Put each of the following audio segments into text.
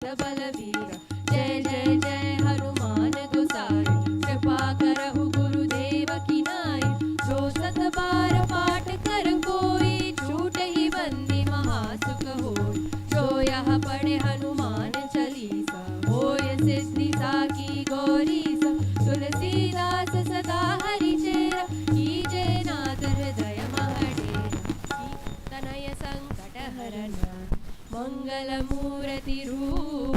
बलवीर। जय जय जय हनुमान गोसाई, कृपा करहु गुरुदेव की नाई। जो सत बार पाठ कर कोई, छूटहि बंदी महासुख होई। जो यह पढ़े हनुमान चालीसा, होय सिद्धि साकी गौरीसा। तुलसीदास सदा हरिचेरा, कीजे नाथ हृदय महडेरा। तनय संकट हरन मंगल मूर्ति रूप,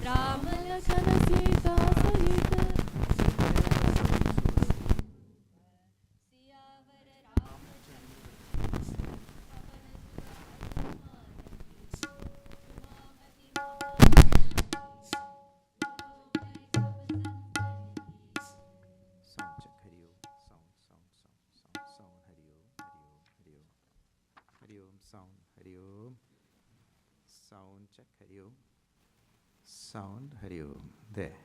राम लखन सीता सहित सियावर रामचंद्र पवन सुत Sound check, Hariom. Sound, Hariom. There.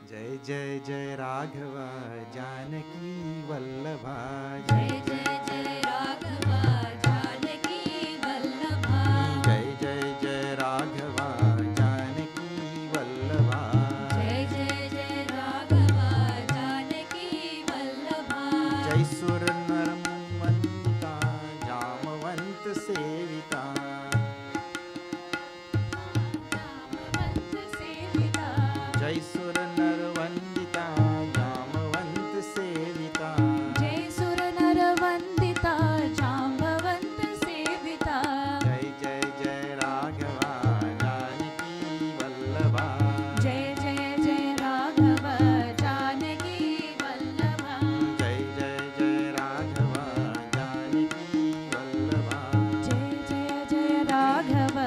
जय जय जय राघवा जानकी वल्लभा। जय जय जय राघवा जानकी वल्लभा। जय जय जय राघवा जानकी वल्लभा। जय जय जय राघवा जानकी वल्लभा। जय सुर नर वंदिता जामवंत सेविता। जामवंत सेविता। जय सुर नर वंदिता जामवंत सेविता। जय सुर नर वंदिता जाम्बवंत सेविता। जय जय जय राघवा जानकी वल्लभा। जय जय जय राघव जानकी वल्लभा। जय जय जय राघवा जानकी वल्लभा। जय जय जय राघव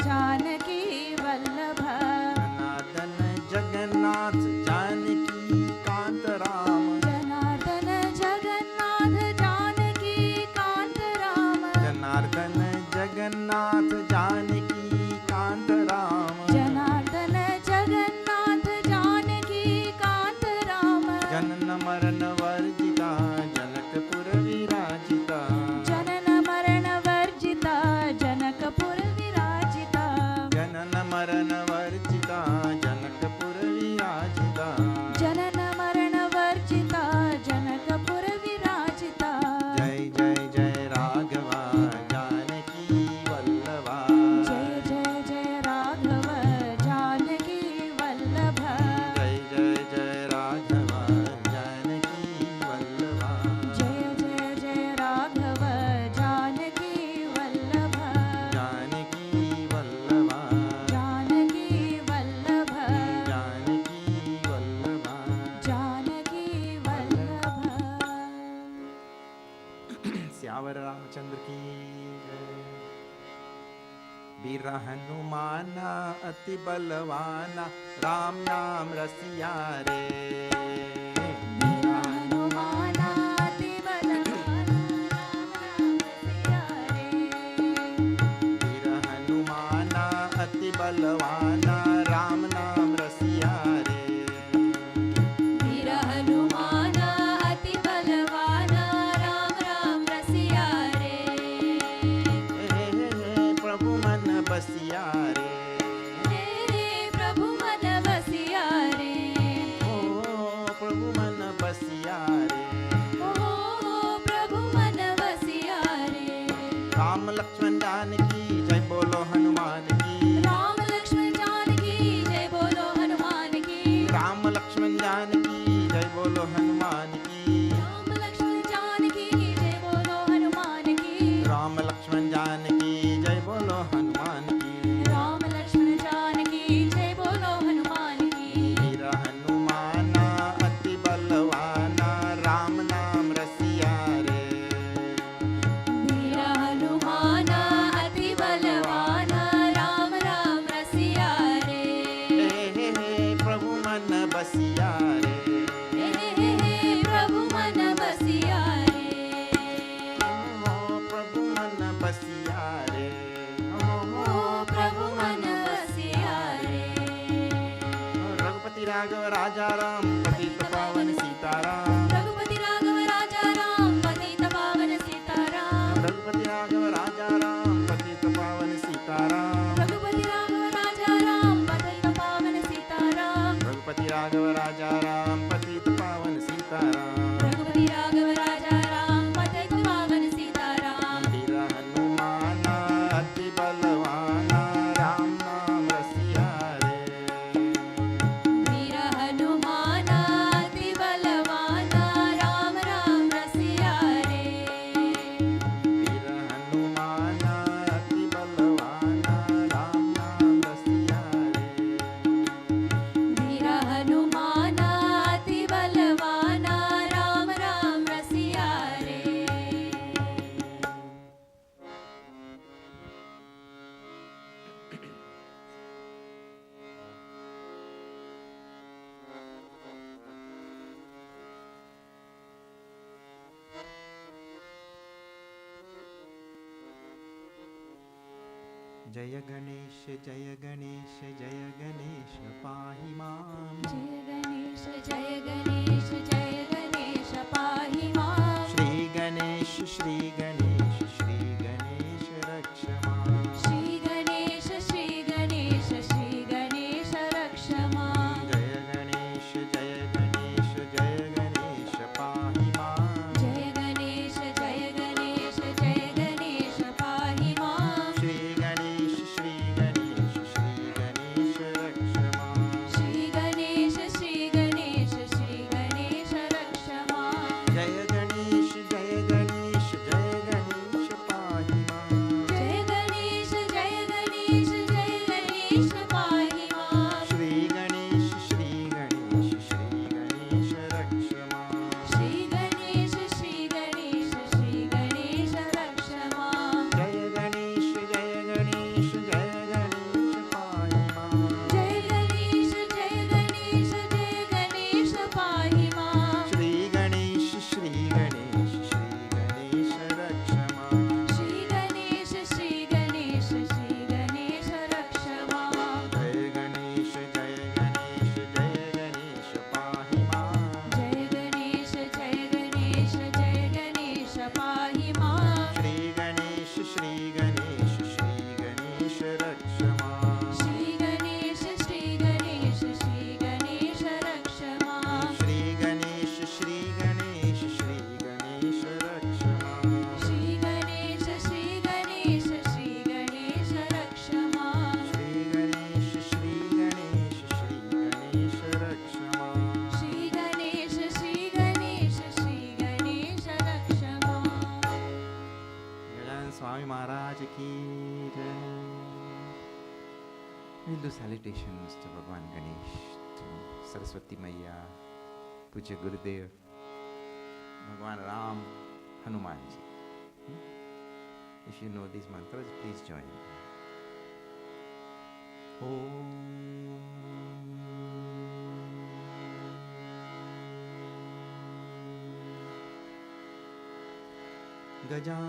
जानकी वल्लभा। जनार्दन जगन्नाथ जानकी कांत राम। जनार्दन जगन्नाथ जानकी कांत राम। जनार्दन जगन्नाथ जानकी कांत राम। जनार्दन जगन्नाथ जानकी कांत राम। जनन मरण वर्जिता जनकपुर विराजिता। जनन मरण वर्जिता जनकपुर विराजिता। जनन मरण वर्जिता जनकपुर विराजिता। जनन मरण वर्जिता जनकपुर विराजिता। जय जय जय राघवा जानकी वल्लभा। जय जय जय राघव जानकी वल्लभा। जय जय जय राघवा जानकी वल्लभा। जय जय जय राघव जानकी वल्लभा। जानकी वल्लभा। जानकी वल्लभा। जानकी वल्लभा। जानकी वल्लभा। श्यावर रामचंद्र की जय। वीर हनुमाना अति बलवाना राम नाम रसिया रे। वीर हनुमाना अति बलवाना राम रसिया रे। वीर हनुमाना अति बलवाना राम नाम रसिया रे। वीर हनुमाना अति बलवाना राम राम रसिया रे। प्रभु मन बसिया रे। हे प्रभु मन बसिया रे। ओ प्रभु मन बसिया रे। ओ प्रभु मन बसिया रे। राम लक्ष्मण जानकी जय बोलो हनुमान की। राम लक्ष्मण जानकी जय बोलो हनुमान की। राम लक्ष्मण जानकी जय बोलो हनुमान की। राम लक्ष्मण जानकी जय बोलो हनुमान की। राम लक्ष्मण जानकी जय बोलो हनुमान की। राम लक्ष्मण जानकी जय बोलो हनुमान की। वीर हनुमाना अति बलवाना राम नाम रसिया रे। वीर हनुमाना अति बलवाना राम राघव राजा राम पतित पावन सीताराम रघुपति राघव राजा राम पतित पावन सीताराम रघुपति राघव राजा राम पतित पावन सीताराम रघुपति राघव राजा राम पतित पावन सीताराम रघुपति राघव राजा राम पतित पावन सीताराम रघुपति राघव राजा राम पतित पावन सीताराम वीर हनुमान अति बलवाना राम नाम रसिया रे वीर हनुमान अति बलवाना राम राम रसिया रे वीर हनुमान अति बलवाना राम नाम रसिया रे वीर हनुमान अति बलवाना राम राम रसिया रे जय गणेश जय गणेश जय गणेश पाहि मां जय गणेश जय गणेश जय गणेश पाहि मां श्री गणेश श्री गणेश श्री गणेश रक्ष मां श्री गणेश श्री गणेश श्री गणेश रक्ष मां जय गणेश जय गणेश जय गणेश पाहि मां जय गणेश जय गणेश जय गणेश पाहि मां श्री गणेश श्री गणेश श्री गणेश रक्ष मां श्री गणेश श्री गणेश श्री गणेश रक्ष मां जय गणेश जय गणेश जय गणेश पाहि मां जय गणेश जय गणेश जय गणेश पाहि मां श्री गणेश श्री गणेश श्री गणेश रक्ष मां श्री गणेश श्री गणेश श्री गणेश रक्ष मां जय गणेश जय गणेश जय गणेश पाहि मां जय गणेश जय गणेश जय गणेश पाहि मां श्री गणेश श्री गणेश श्री गणेश रक्ष मां श्री गणेश श्री गणेश श्री गणेश रक्ष मां जय गणेश जय गणेश जय गणेश पाहि मां जय गणेश जय गणेश जय गणेश पाहि मां श्री गणेश श्री गणेश श्री गणेश रक्ष मां श्री गणेश श्री गणेश श्री गणेश रक्ष मां श्री गणेश श्री गणेश श्री गणेश रक्ष मां श्री गणेश श्री गणेश श्री गणेश रक्ष मां श्री गणेश श्री गणेश श्री गणेश रक्ष मां श्री गणेश श्री गणेश श्री गणेश रक्ष मां गजानन स्वामी महाराज की जय We'll do salutations to Bhagwan Ganesh, to Saraswati Maiya, Puja Gurudev, Bhagwan Ram, Hanuman ji. If you know these mantras, please join me. Om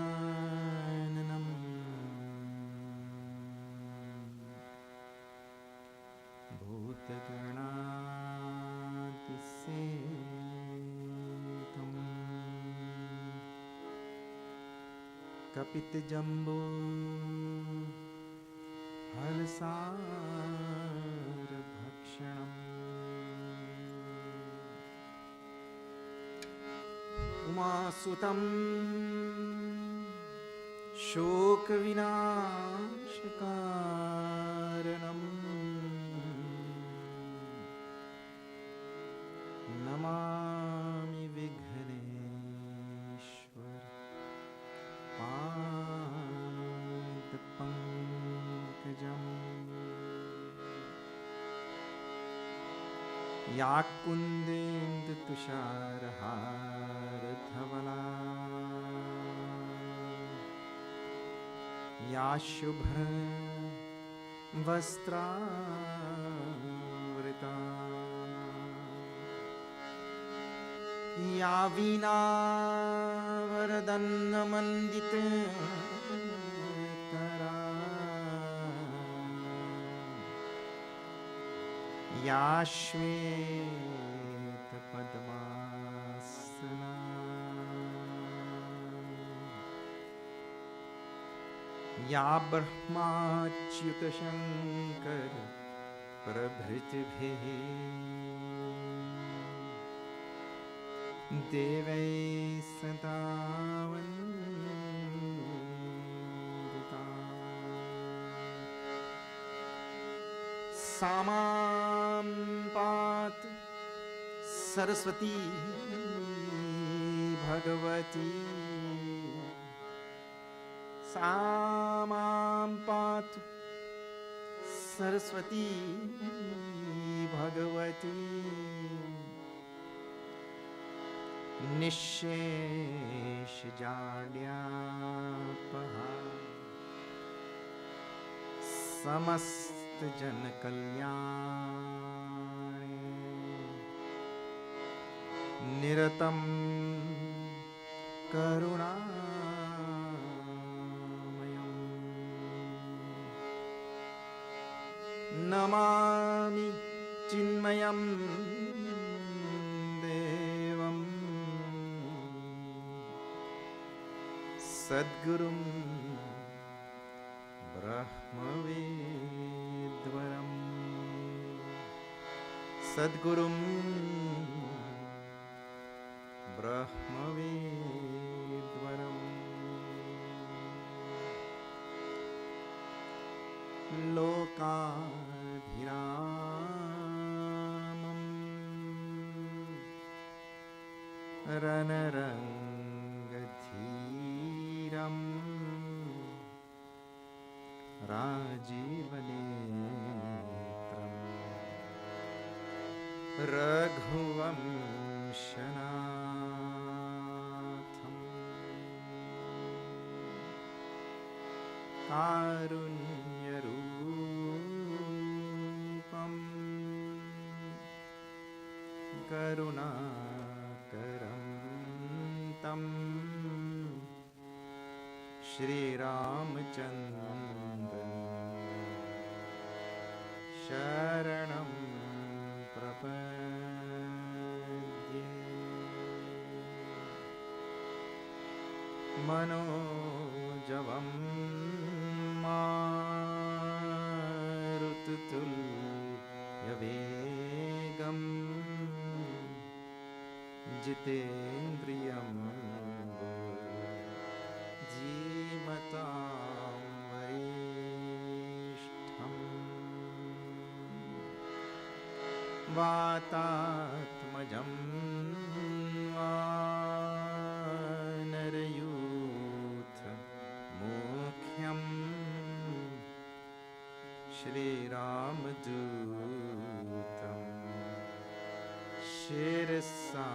Gajananam भूतगणातिसेवितं कपितजम्बो हलसारभक्षणम् उमासुतं शोकविनाशकारणम् Namami Vighneshwar पादपङ्कजम् या कुन्देन्दुतुषारहारधवला या शुभ्रवस्त्रावृता या वीणावरदन्नमण्डितकरा या श्वेतपद्मासना या ब्रह्माच्युतशङ्कर प्रभृतिभिः देवैः सदा वन्दिता सा मां पातु सरस्वती भगवती सा मां पातु सरस्वती भगवती निःशेष जाड्यापहा समस्त जन कल्याणे निरतं करुणामयम् नमामि चिन्मयं देवं सद्गुरुं ब्रह्मवेद्वरं सद्गुरुं ब्रह्मवेद्वरं लोकाभिरामं रणरङ्गधीरं राजीवनेत्रं रघुवंशनाथं कारुण्यरूपं करुणाकरं तं श्रीरामचन्द्रं शरणं प्रपद्ये मनोजवं मारुततुल्यवेगं जितेन्द्रियं धीमतां वरिष्ठम् वातात्मजं वानरयूथ मुख्यं श्रीरामदूतं शिरसा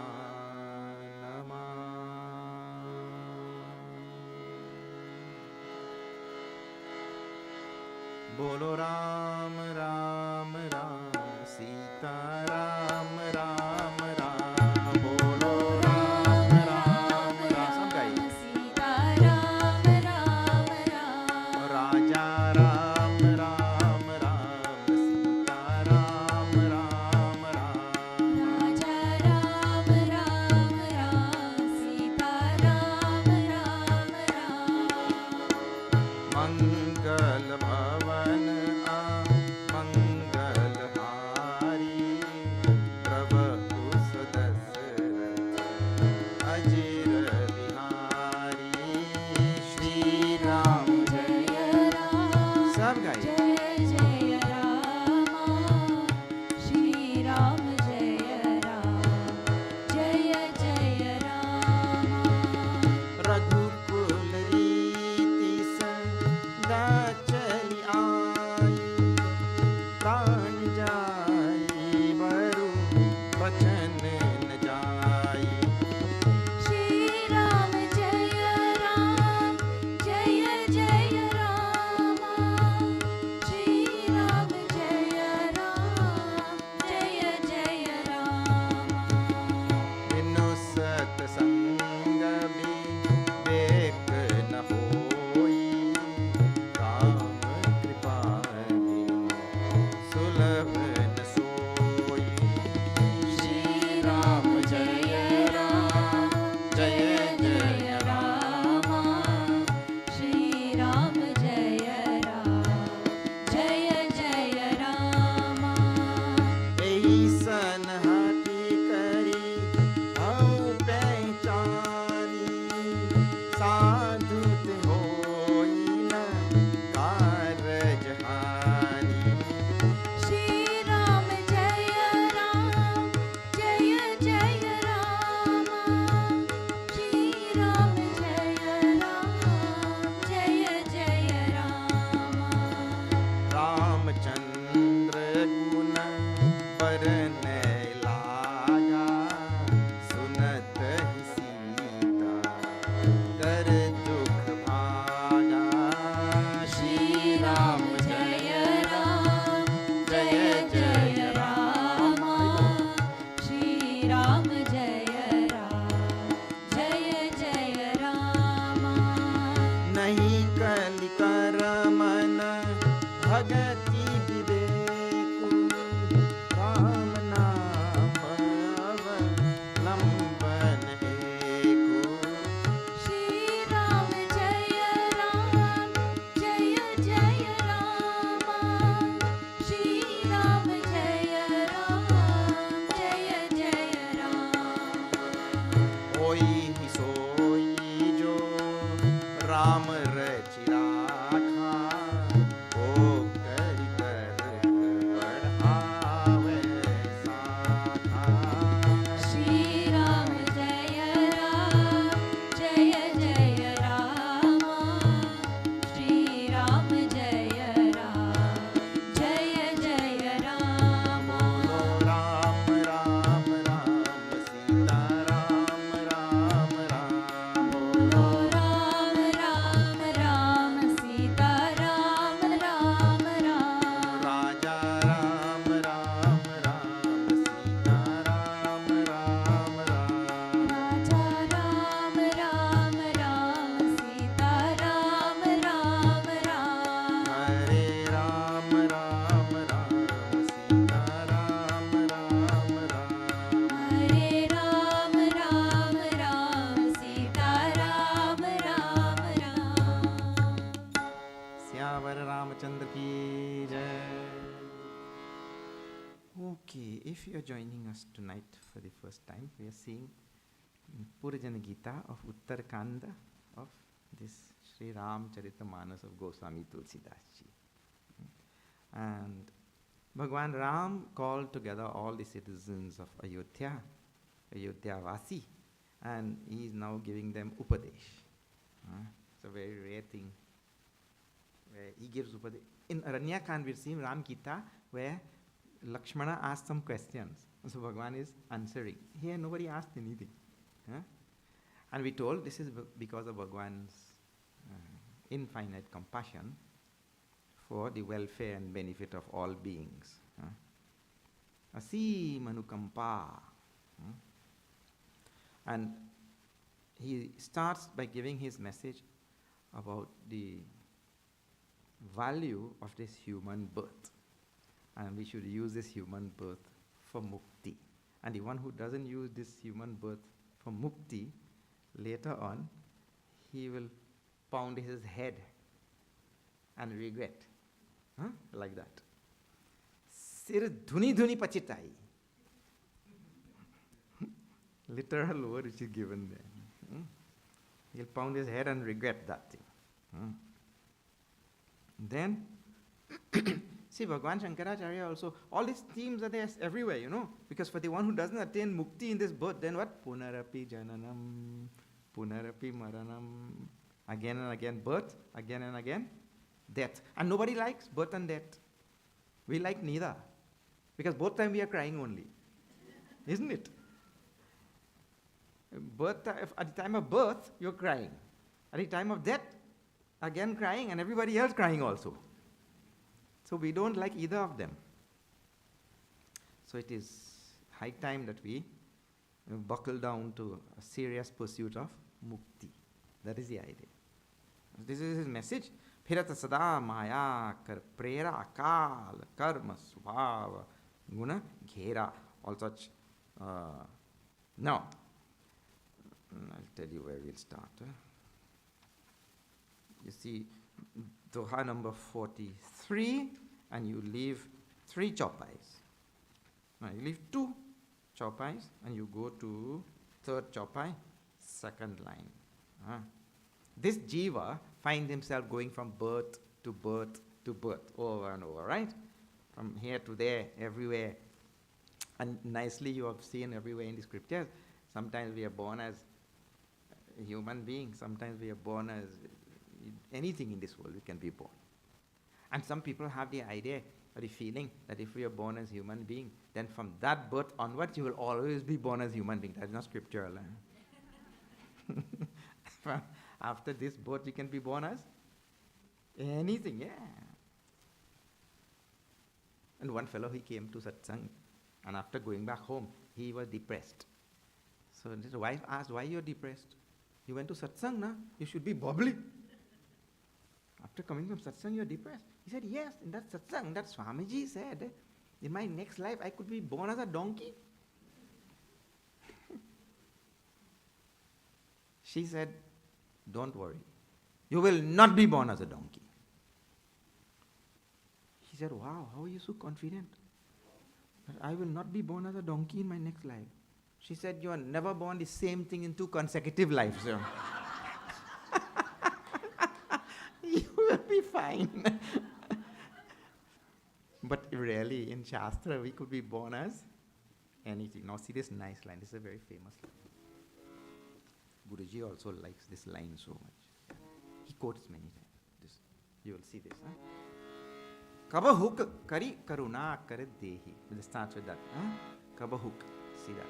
बोलो राम राम राम सीता राम राम राम बोलो राम राम राम सब गाइए सीता राम राम राम राजा राम राम राम सीता राम राम राम राजा राम राम राम सीता राम राम राम मंगल भवन मंगलहारी भगति विवेकु राम नाम अवलंबन एकु। श्री राम जय राम जय जय राम। श्री राम जय राम जय जय राम। होई ही सोई जो राम रचि राखा, ओ करि कर बढ़ावे साखा। श्री राम जय राम जय जय राम। श्री राम जय राम जय जय राम। बोलो राम राम राम सीता राम राम राम। बोलो राम राम राम सीता राम राम राम। राजा राम राम राम सीता राम राम राम। राजा राम राम राम सीता राम राम राम। हरे राम राम राम सीता राम राम राम। हरे राम राम राम सीता राम राम राम। श्यावर रामचंद्र की जय। Okay, if you are joining us tonight for the first time, we are seeing Purajana Gita of Uttarakanda of this Sri Ramcharitamanas of Goswami Tulsidas Ji. And Bhagwan Ram called together all the citizens of Ayodhya, Ayodhya Vasi, and he is now giving them Upadesh. It's a very rare thing where he gives Upadesh. In Aranyakand we've seen Ram Gita where Lakshmana asked some questions. So Bhagwan is answering. Here nobody asked anything. And we told this is because of Bhagwan's infinite compassion for the welfare and benefit of all beings. Asi Manukampa. And he starts by giving his message about the value of this human birth. And we should use this human birth for mukti. And the one who doesn't use this human birth for mukti, later on, he will pound his head and regret. Like that. Sir dhuni dhuni pachitai. Literal word which is given there. He'll pound his head and regret that thing. Then, see, Bhagwan Shankaracharya also, all these themes are there everywhere, because for the one who doesn't attain mukti in this birth, then what? Punarapi jananam, punarapi maranam, again and again birth, again and again death. And nobody likes birth and death. We like neither, because both times we are crying only, isn't it? At the time of birth, you're crying. At the time of death, again crying, and everybody else crying also. So we don't like either of them. So it is high time that we buckle down to a serious pursuit of mukti. That is the idea. This is his message. Phirata sada maya kar prera akal karma subhava guna ghera. All such. Now, I'll tell you where we'll start. You see, Doha number 43, and you leave 3 chopais. Now you leave 2 chopais, and you go to 3rd chopai, 2nd line. This jiva finds himself going from birth to birth to birth, over and over, right? From here to there, everywhere. And nicely you have seen everywhere in the scriptures, sometimes we are born as a human being, sometimes we are born as anything in this world, we can be born. And some people have the idea or the feeling that if we are born as human being, then from that birth onwards, you will always be born as human being. That is not scriptural. After this birth, you can be born as anything, yeah. And one fellow, he came to satsang, and after going back home, he was depressed. So his wife asked, why you're depressed? You went to satsang, na? You should be bubbly. after coming from satsang, you're depressed. He said, yes, in that satsang, that Swamiji said, in my next life, I could be born as a donkey. She said, don't worry. You will not be born as a donkey. He said, wow, how are you so confident? That I will not be born as a donkey in my next life. She said, you are never born the same thing in 2 consecutive lives. So. You will be fine. But really, in Shastra, we could be born as anything. Now see this nice line. This is a very famous line. Guruji also likes this line so much. He quotes many times. You will see this. Kabahuk kari karuna kar dehi. It starts with that. Kabahuk. See that.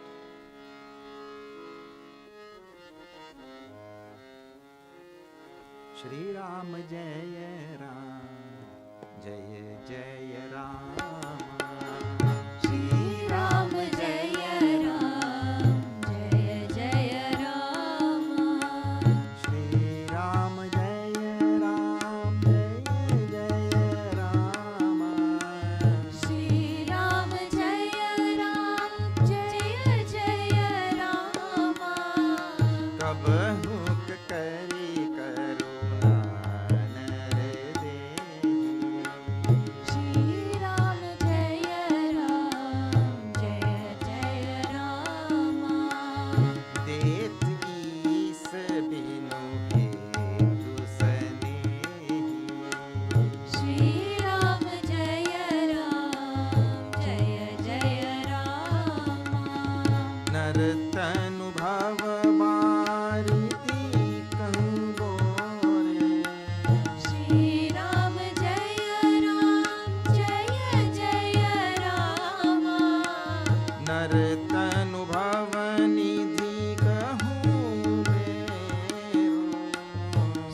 Shri Ram Jaya Ram Jaya Jaya Ram. Shri Ram Jaya Ram Jaya Jaya Ram. Shri Ram Jaya Ram Jaya Jaya Ram. Shri Ram Jaya Ram Jaya Jaya Ram. Kabahuk kari karuna nar dehi. Shri Ram Jaya Ram Jaya Jaya Ram. Det is binu hetu sanehi. Shri Ram Jaya Ram Jaya Jaya Ram. नरतनु भव मारिति कहूँ बोरे. Shri Ram Jaya Ram Jaya Jaya Ram. नरतनु भव निधि कहूँ मेरो.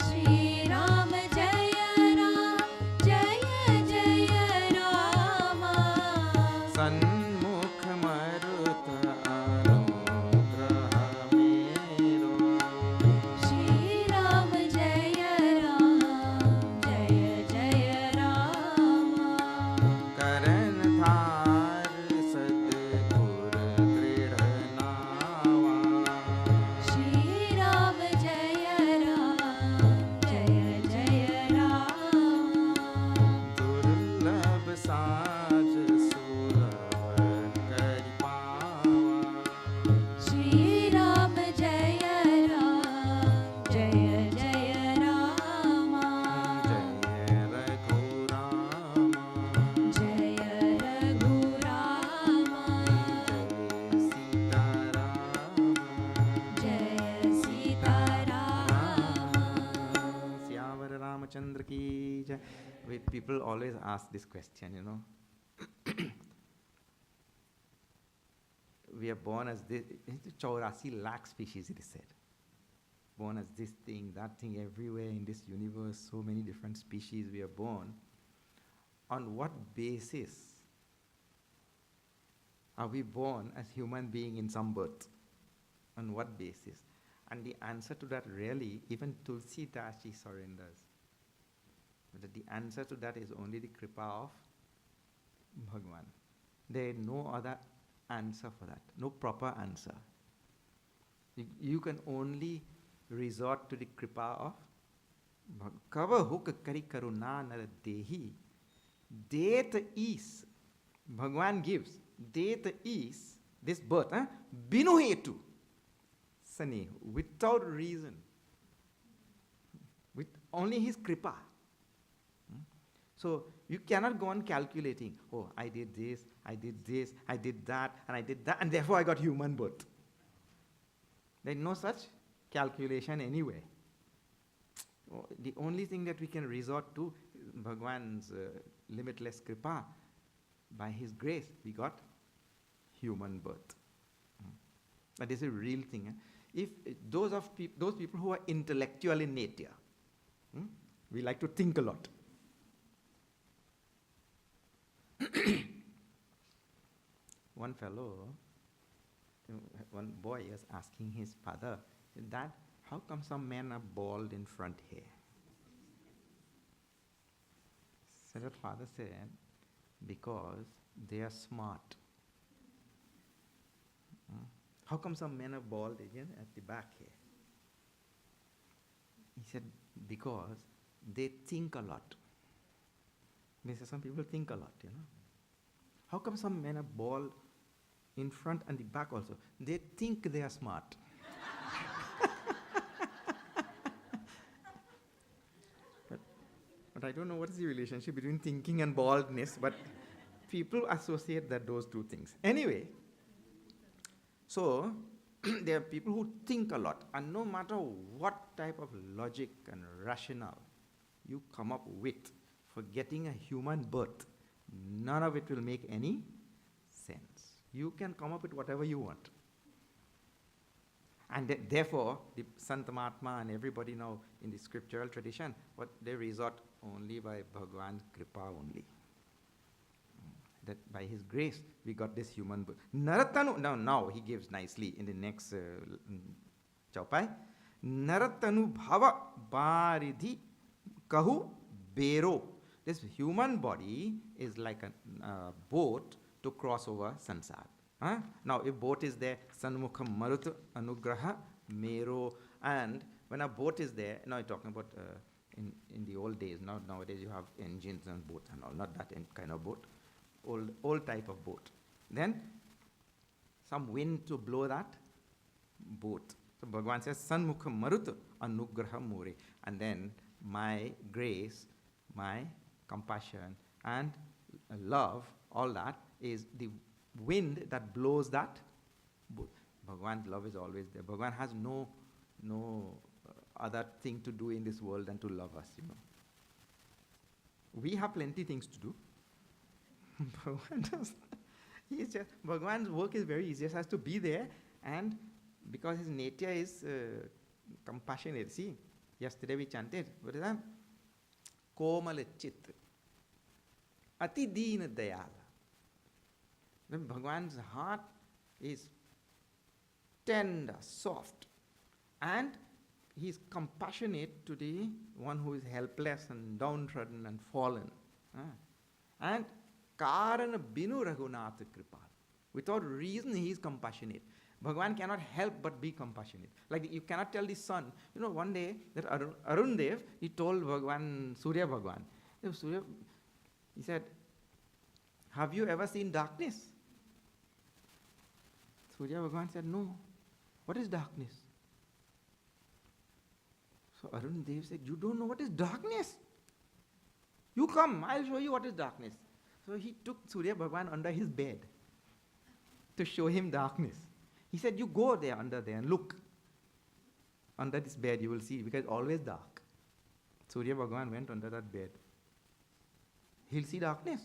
Shri Ram Jaya Ram Jaya Jaya Ram. सन्मुख मरुत अनुग्रह मेरो. Shri Ram Jaya Ram Jaya Jaya Ram. करण थार सद्गुर दृढ़ नावा. Shri Ram Jaya Ram Jaya Jaya Ram. दुर्लभ साज सुलभ करि पावा. Shri Ram Jaya Ram Jaya Jaya Ram. जय रघुराम Jaya Raghuram. जय Sitaram. Jaya Sitaram. Syavar Ramachandra ki jai. People always ask this question, you know. We are born as this, 84 lakh species, it is said. Born as this thing, that thing, everywhere in this universe, so many different species we are born. On what basis are we born as human being in some birth? On what basis? And the answer to that really, even Tulsi Dashi surrenders. But the answer to that is only the kripa of Bhagwan. There is no other answer for that, no proper answer. You can only resort to the kripa of Bhagwan. Kava huk kari karuna nar dehi. Det is, Bhagwan gives, det is, this birth, binu hetu, sane, without reason, with only his kripa. So you cannot go on calculating, oh, I did this, I did this, I did that, and therefore I got human birth. There is no such calculation anyway. The only thing that we can resort to is Bhagwan's limitless kripa. By his grace, we got human birth. But this is a real thing. If those people who are intellectual in nature, we like to think a lot. One fellow, one boy is asking his father, Dad, how come some men are bald in front hair? So that father said, because they are smart. How come some men are bald again at the back here? He said, because they think a lot. Means some people think a lot, How come some men are bald in front and the back also? They think they are smart. But I don't know what is the relationship between thinking and baldness, but people associate those two things. Anyway, so there are people who think a lot, and no matter what type of logic and rationale you come up with for getting a human birth, none of it will make any sense. You can come up with whatever you want. And therefore, the Sant Mahatma and everybody now in the scriptural tradition, what they resort only by Bhagwan's Kripa only. That by his grace, we got this human birth. Naratanu, now he gives nicely in the next chaupai. Naratanu bhava baridhi kahu bero. This human body is like a boat to cross over sansar. Now, if boat is there, Sanmukha Marut Anugraha Mero, and when a boat is there, now I'm talking about in the old days, nowadays you have engines and boats and all, not that kind of boat, old type of boat. Then some wind to blow that boat. So Bhagavan says, Sanmukha Marut Anugraha More, and then my grace, my compassion and love, all that is the wind that blows that boat. Bhagavan's love is always there. Bhagavan has no other thing to do in this world than to love us, We have plenty things to do. Bhagavan does. Bhagavan's work is very easy. He just has to be there, and because his nature is compassionate. See, yesterday we chanted, what is that? Komal Chit. Ati Deen Dayala. Then Bhagavan's heart is tender, soft, and he is compassionate to the one who is helpless and downtrodden and fallen. And Karana Binu Raghunath Kripa. Without reason, he is compassionate. Bhagavan cannot help but be compassionate. Like you cannot tell the sun. One day that Arun Dev, he told Bhagavan, Surya Bhagavan, he said, have you ever seen darkness? Surya Bhagavan said, no. What is darkness? So Arun Dev said, you don't know what is darkness? You come, I'll show you what is darkness. So he took Surya Bhagavan under his bed to show him darkness. He said, you go there under there and look. Under this bed you will see, because it's always dark. Surya Bhagavan went under that bed. He'll see darkness.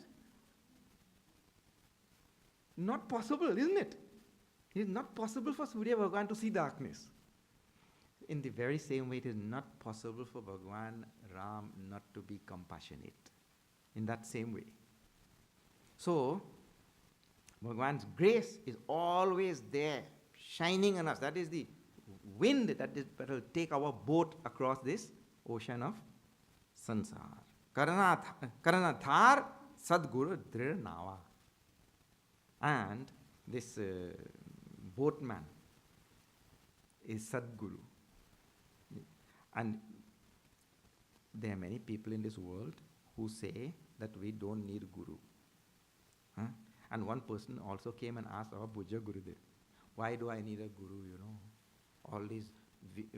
Not possible, isn't it? It is not possible for Surya Bhagavan to see darkness. In the very same way, it is not possible for Bhagavan Ram not to be compassionate. In that same way. So, Bhagavan's grace is always there, shining on us. That is the wind that will take our boat across this ocean of sansar. Karanathar Sadguru Drir Nava. And this boatman is Sadguru. And there are many people in this world who say that we don't need Guru. And one person also came and asked our Puja Gurudev, why do I need a Guru, All these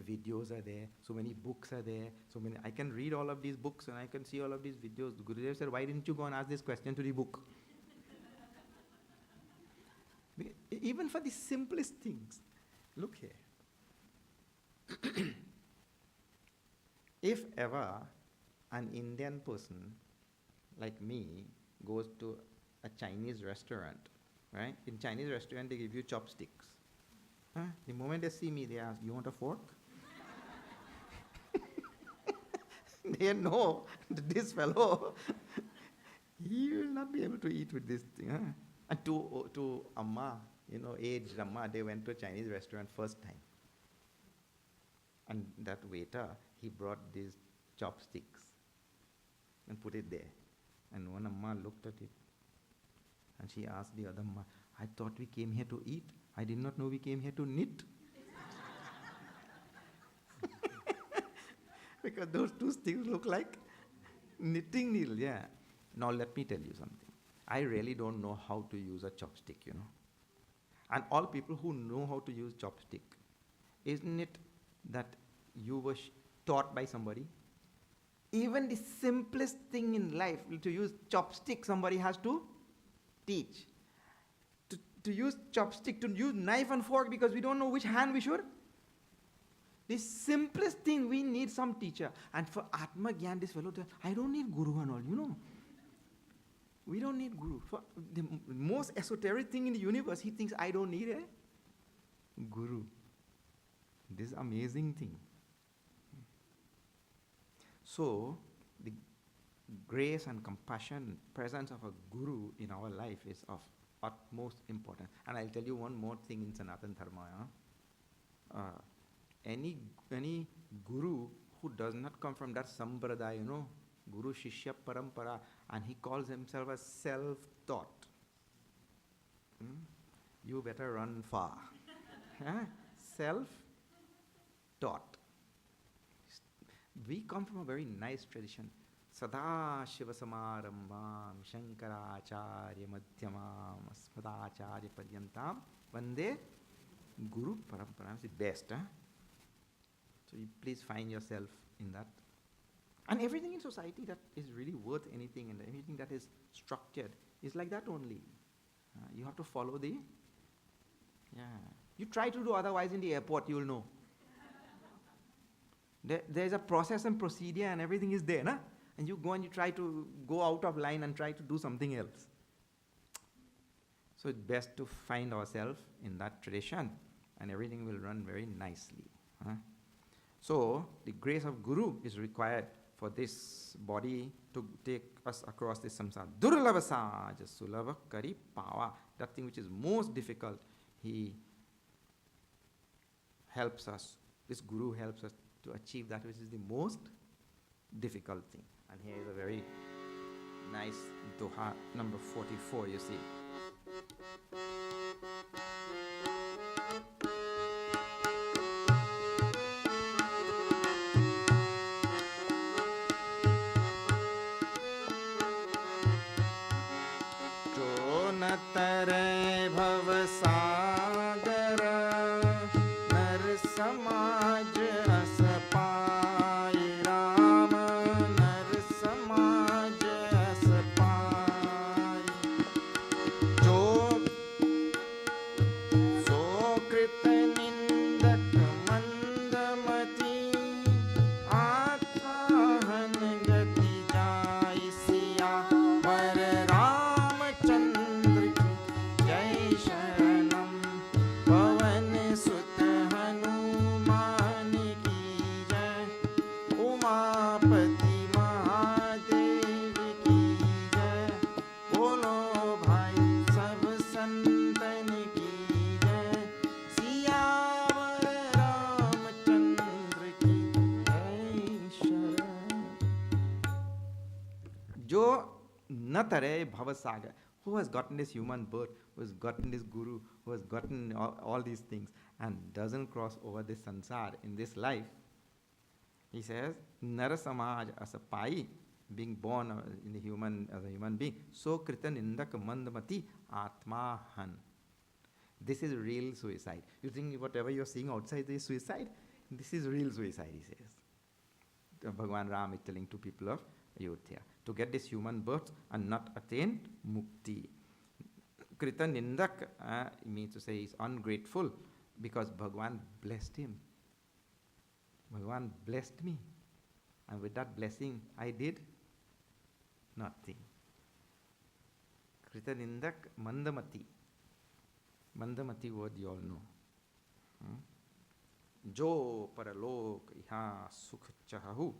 videos are there, so many books are there, I can read all of these books and I can see all of these videos. Gurudev said, why didn't you go and ask this question to the book? Even for the simplest things. Look here. If ever an Indian person like me goes to a Chinese restaurant, right? In Chinese restaurant, they give you chopsticks. The moment they see me, they ask, you want a fork? They know that this fellow, he will not be able to eat with this thing. And to Amma, aged Amma, they went to a Chinese restaurant first time. And that waiter, he brought these chopsticks and put it there. And one Amma looked at it and she asked the other Amma, I thought we came here to eat. I did not know we came here to knit. Because those two things look like knitting needle, yeah. Now let me tell you something. I really don't know how to use a chopstick, you know. And all people who know how to use chopstick, isn't it that you were taught by somebody? Even the simplest thing in life, to use chopstick, somebody has to teach. To use chopstick, to use knife and fork, because we don't know which hand we should. The simplest thing, we need some teacher. And for Atma Gyan, this fellow, I don't need guru and all, you know. We don't need guru. For the most esoteric thing in the universe, he thinks I don't need a guru. This amazing thing. So, the grace and compassion, presence of a guru in our life is of utmost importance. And I'll tell you one more thing in Sanatana Dharma. Any guru who does not come from that sampradaya, you know, Guru Shishya Parampara, and he calls himself a self-taught. You better run far. Self-taught. We come from a very nice tradition. Sada Shiva Samarambam Shankaracharya Madhyamam Asmadacharya Paryantam Vande Guru Parampara. It's the best. So you please find yourself in that. And everything in society that is really worth anything and anything that is structured is like that only. You have to follow the... Yeah. You try to do otherwise in the airport, you will know. There is a process and procedure and everything is there, na? And you go and you try to go out of line and try to do something else. So it's best to find ourselves in that tradition and everything will run very nicely. So the grace of Guru is required for this body to take us across this samsara. Durlava saja sulava kari pava. That thing which is most difficult, he helps us. This Guru helps us to achieve that which is the most difficult thing. And here is a very nice doha, number 44, you see. तरे भव सागर नर समाज अस पाई राम नर समाज अस पाई जो सो कृत निंदक मंदमती आत्माहन गति जाय सिया वर Tare Bhavasaga, who has gotten this human birth, who has gotten this guru, who has gotten all these things and doesn't cross over this sansar in this life. He says, Nara Samaj as a pai, being born in the human as a human being, so kritan indak mandamati atmahan. This is real suicide. You think whatever you're seeing outside is suicide? This is real suicide, he says. Bhagavan Ram is telling to people of Ayodhya, to get this human birth and not attain mukti. Krita Nindak means to say he's ungrateful because Bhagavan blessed him. Bhagavan blessed me. And with that blessing, I did nothing. Krita Nindak Mandamati. Mandamati word you all know. Jo paralok iha sukh chahahu.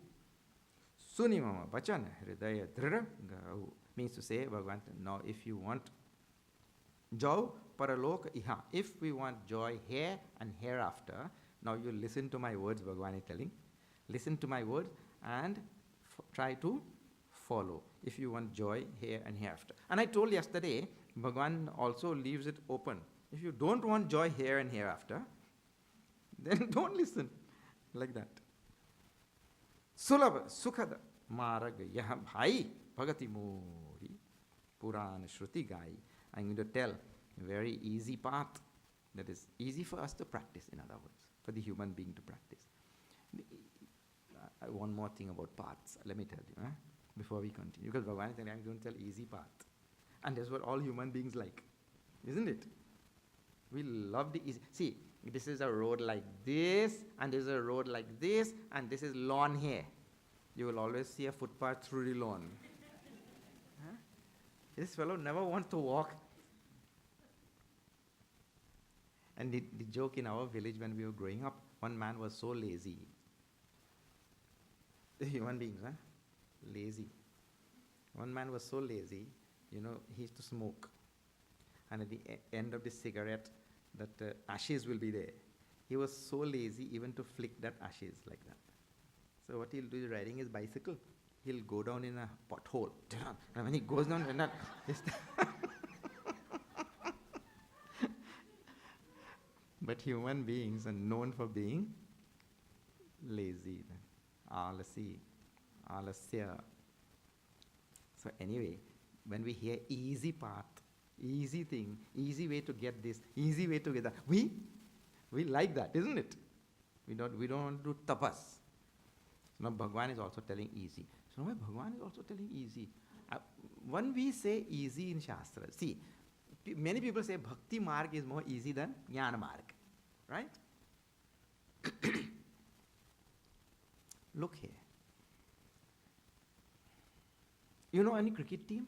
Sunimama vachan hridaya dhrira gahu. Means to say, Bhagavan, now if you want joy paralok iha, if we want joy here and hereafter, now you listen to my words, Bhagavan is telling. Listen to my words and try to follow. if you want joy here and hereafter. And I told yesterday, Bhagwan also leaves it open. If you don't want joy here and hereafter, then don't listen. Like that. Sulabha, sukhada, maraga, yaha bhai, bhagati mori, purana shruti gai. I'm going to tell a very easy path that is easy for us to practice, in other words, for the human being to practice. One more thing about paths, let me tell you, before we continue. Because Bhagavan is saying, I'm going to tell easy path. And that's what all human beings like, isn't it? We love the easy. See, this is a road like this, and this is a road like this, and this is lawn here. You will always see a footpath through the lawn. This fellow never wants to walk. And the joke in our village when we were growing up, one man was so lazy. The human beings, lazy. One man was so lazy, he used to smoke. And at the end of the cigarette, that ashes will be there. He was so lazy even to flick that ashes like that. So what he'll do is riding his bicycle, he'll go down in a pothole. And when he goes down, but human beings are known for being lazy, alasi, alasya. So anyway, when we hear easy path, easy thing, easy way to get this, easy way to get that, we like that, isn't it? We don't want to do tapas. So now Bhagwan is also telling easy. So now Bhagwan is also telling easy. When we say easy in Shastra, see, many people say Bhakti Marg is more easy than Jnana Marg, right? Look here. You know any cricket team?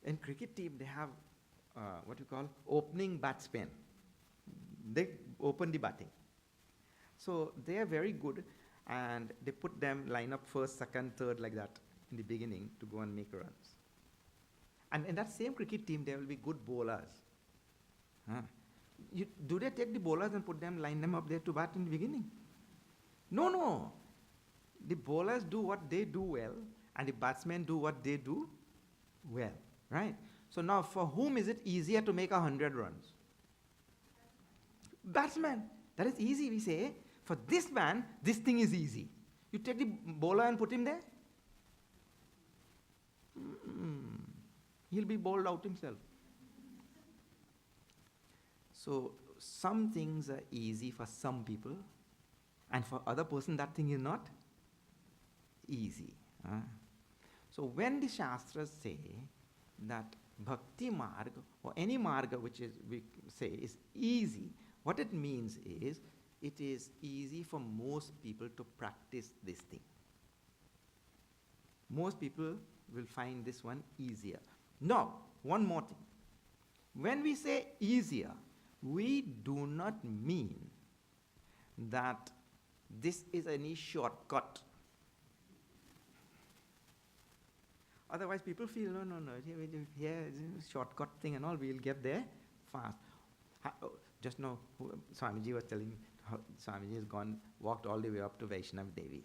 In cricket team, they have what you call opening batsmen. They open the batting. So they are very good, and they put them line up first, second, third, like that in the beginning to go and make runs. And in that same cricket team, there will be good bowlers. Do they take the bowlers and line them up there to bat in the beginning? No. The bowlers do what they do well, and the batsmen do what they do well, right? So now, for whom is it easier to make 100 runs? Batsman. That is easy, we say. For this man, this thing is easy. You take the bowler and put him there, he'll be bowled out himself. So some things are easy for some people, and for other person that thing is not easy. So when the Shastras say that Bhakti Marg or any Marga which is we say is easy, what it means is it is easy for most people to practice this thing. Most people will find this one easier. Now, one more thing. When we say easier, we do not mean that this is any shortcut. Otherwise, people feel, no, here is a shortcut thing and all, we'll get there fast. Just now, Swamiji was telling me, Swamiji has walked all the way up to Vaishnav Devi.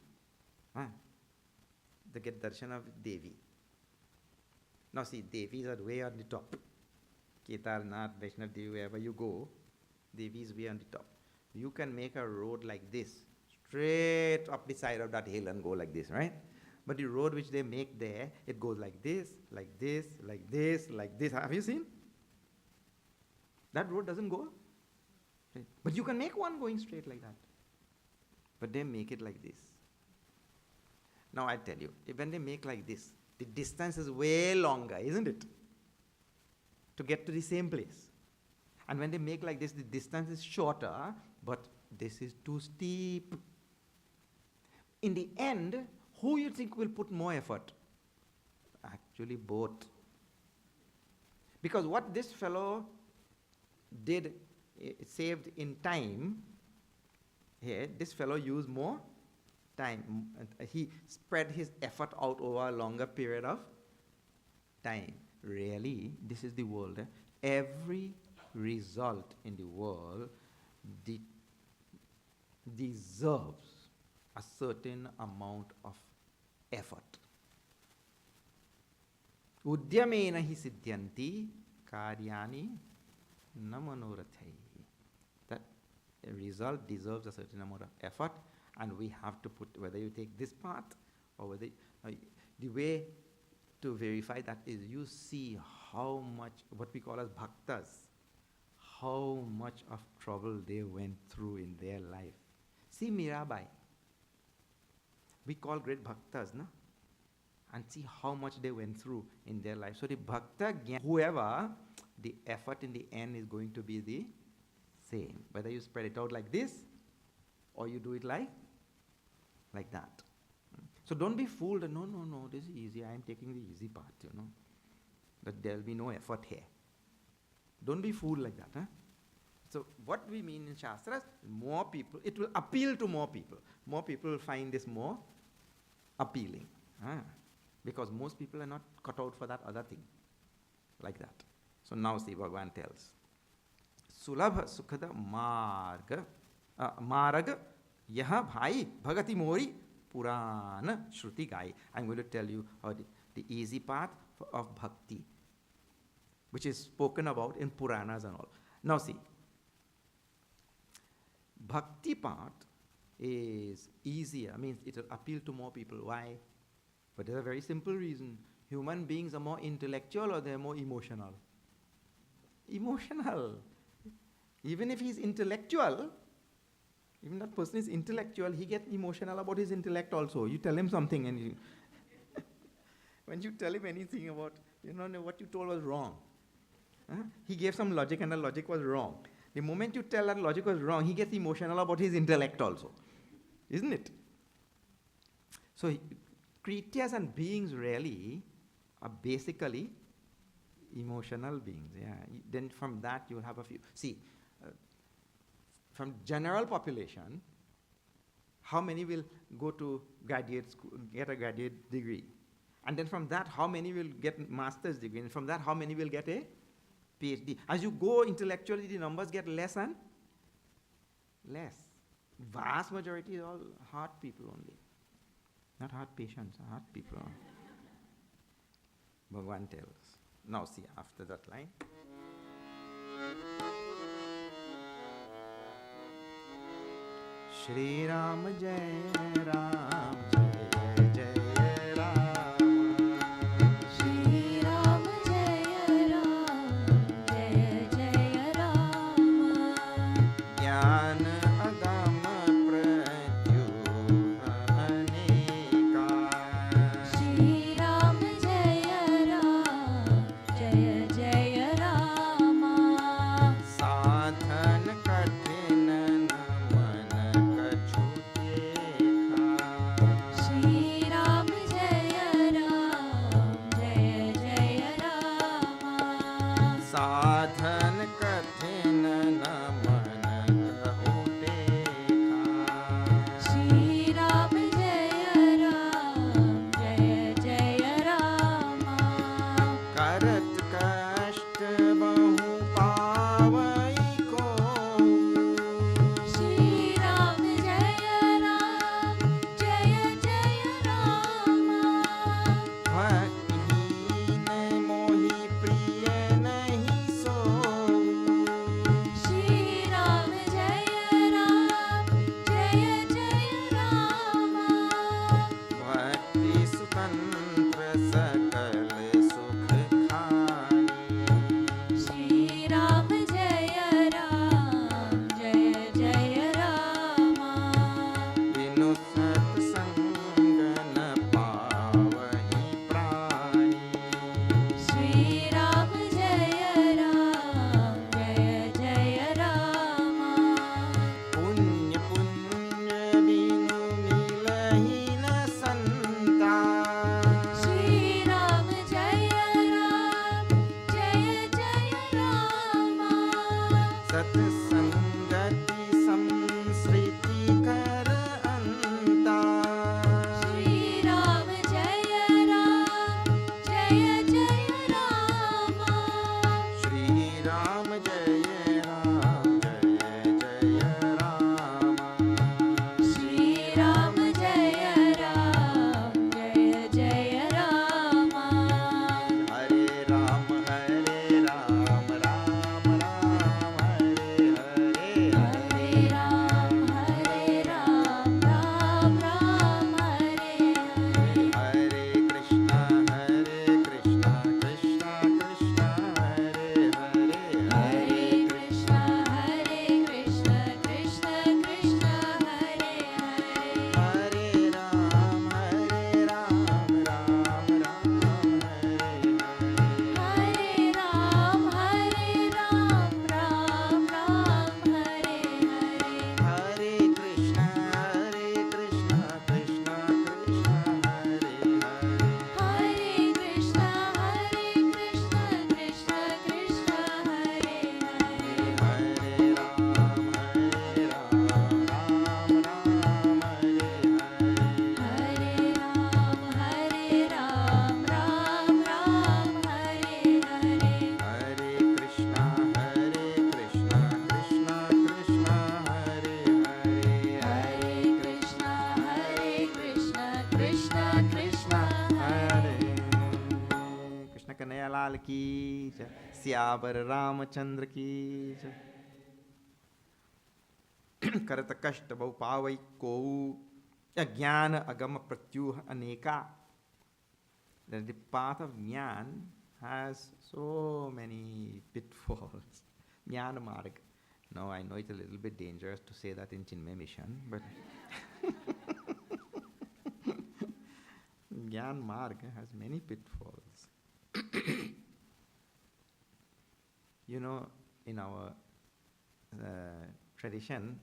To get darshan of Devi. Now see, Devis are way on the top. Kedarnath, Vaishnav Devi, wherever you go, Devi is way on the top. You can make a road like this, straight up the side of that hill and go like this, right? But the road which they make there, it goes like this, like this, like this, like this. Have you seen? That road doesn't go. But you can make one going straight like that. But they make it like this. Now I tell you, when they make like this, the distance is way longer, isn't it? To get to the same place. And when they make like this, the distance is shorter, but this is too steep. In the end, who you think will put more effort? Actually, both. Because what this fellow did, saved in time, here, this fellow used more time. He spread his effort out over a longer period of time. Really, this is the world. Every result in the world deserves a certain amount of effort. Udyamena hi siddhyanti karyani na manorathai. That a result deserves a certain amount of effort, and we have to put, whether you take this path or whether, the way to verify that is you see how much, what we call as bhaktas, how much of trouble they went through in their life. See Mirabai. We call great bhaktas, no? And see how much they went through in their life. So the bhakta, whoever, the effort in the end is going to be the same. Whether you spread it out like this, or you do it like that. So don't be fooled. No, this is easy. I am taking the easy path, that there will be no effort here. Don't be fooled like that. Huh? So what we mean in Shastras, more people, it will appeal to more people. More people will find this more appealing. Because most people are not cut out for that other thing. Like that. So now see, Bhagavan tells. Sulabha sukhada marga yaha bhai bhagati mori purana shruti gai. I'm going to tell you how the easy path of bhakti, which is spoken about in Puranas and all. Now see, bhakti part is easier, means it will appeal to more people. Why? But there's a very simple reason. Human beings are more intellectual or they're more emotional? Emotional. Even if he's intellectual, even that person is intellectual, he gets emotional about his intellect also. You tell him something and when you tell him anything about, what you told was wrong. He gave some logic and the logic was wrong. The moment you tell that logic was wrong, he gets emotional about his intellect also. Isn't it? So creatures and beings really are basically emotional beings. Yeah. Then from that you will have a few. See, from general population, how many will go to graduate school, get a graduate degree? And then from that, how many will get master's degree? And from that, how many will get a PhD? As you go intellectually, the numbers get less and less. Vast majority is all heart people only. Not heart patients, heart people. Bhagavan tells. Now see, after that line. Shri Ram Jai Ram Jai Jai Ram. Shri Ram Jaya Ram Jaya Jaya Ram. Jnana Agam Pratyuha Aneka. Shri Ram Jaya Ram Jaya Jaya Ram. Sadhan Kathin Naman Kachu Dekha. Kanhaiyalal की जय, सियावर रामचंद्र की जय। करत कष्ट बहु पावई को, अज्ञान अगम प्रत्युह अनेका. That the path of Jnana has so many pitfalls. Jnana Marg. Now I know it's a little bit dangerous to say that in Chinmaya Mission, but Jnana Marg has many pitfalls. You know, in our tradition,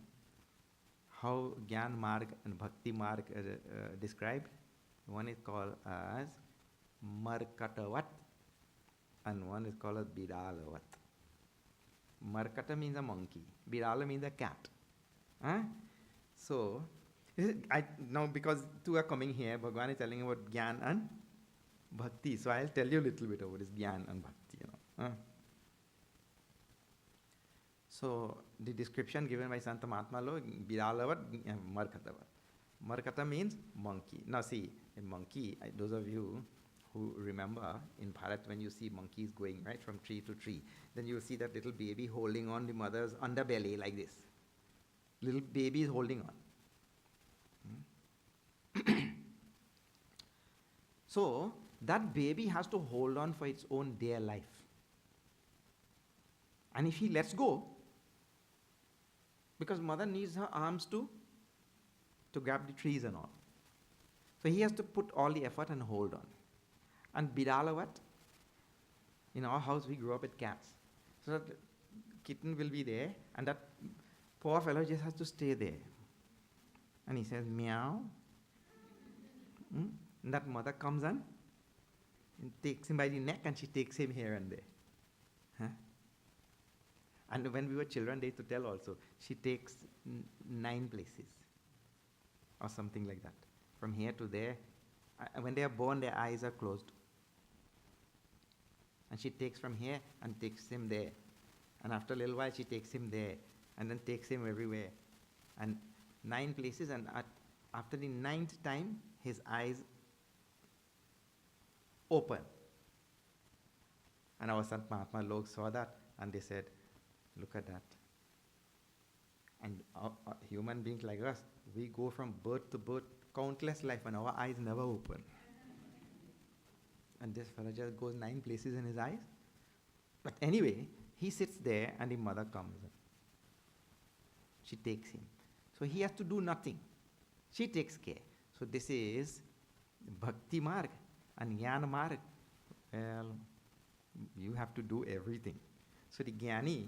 how Jnana Marg and Bhakti Marg are described. One is called as Markatavat and one is called as Bidalavat. Markata means a monkey, Bidala means a cat. Huh? So, now because two are coming here, Bhagavan is telling about Gyan and Bhakti. So I'll tell you a little bit about this Gyan and Bhakti. So the description given by Santa Mahatma Lo, Bidalavat, Markatavat. Markata means monkey. Now see, a monkey, those of you who remember in Bharat when you see monkeys going right from tree to tree, then you will see that little baby holding on the mother's underbelly like this. Little baby is holding on. So that baby has to hold on for its own dear life. And if he lets go, because mother needs her arms to grab the trees and all. So he has to put all the effort and hold on. And Bidalavat, in our house we grew up with cats. So that kitten will be there and that poor fellow just has to stay there. And he says, meow. And that mother comes and takes him by the neck and she takes him here and there. Huh? And when we were children, they used to tell also, she takes 9 places or something like that. From here to there. When they are born, their eyes are closed. And she takes from here and takes him there. And after a little while, she takes him there. And then takes him everywhere. And 9 places. And after the 9th time, his eyes open. And our Sant Mahatma Log saw that. And they said, look at that. And human beings like us, we go from birth to birth, countless life, and our eyes never open. And this fellow just goes 9 places in his eyes. But anyway, he sits there and the mother comes in. She takes him. So he has to do nothing. She takes care. So this is Bhakti Marg and Jnana Marg. Well, you have to do everything. So the Jnani,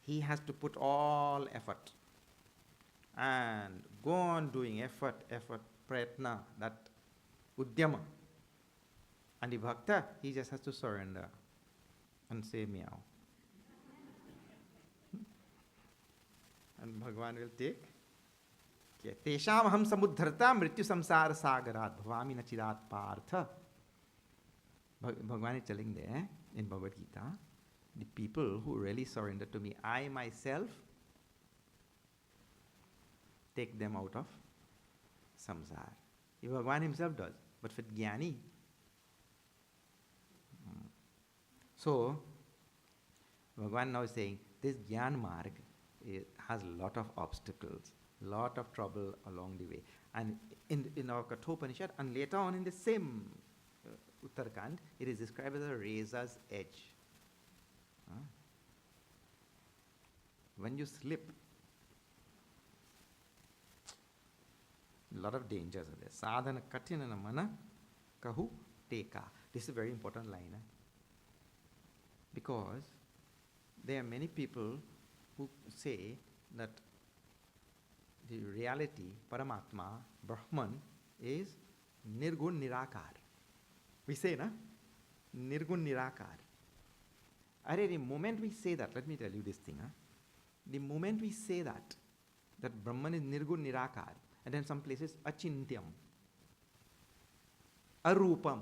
he has to put all effort and go on doing effort, pratna, that udyama. And the bhakta, he just has to surrender and say meow. And Bhagavan will take care. Tesham aham samudharta mrityu samsara sagarat bhavami nachirat partha. Bhagavan is telling there in Bhagavad Gita, the people who really surrender to me, I myself take them out of samsara. Bhagavan himself does. But for Jnani, so Bhagavan now is saying, this Jnana Marg has a lot of obstacles, lot of trouble along the way. And in our Kathopanishad, and later on in the same Uttarkand, it is described as a razor's edge. When you slip, a lot of dangers are there. Sadhana kathina mana kahu teka. This is a very important line. Because there are many people who say that the reality, Paramatma, Brahman, is Nirgun Nirakar. We say, na? Nirgun Nirakar. The moment we say that, let me tell you this thing. The moment we say that Brahman is Nirgun Nirakar, and then some places Achintyam, Arupam.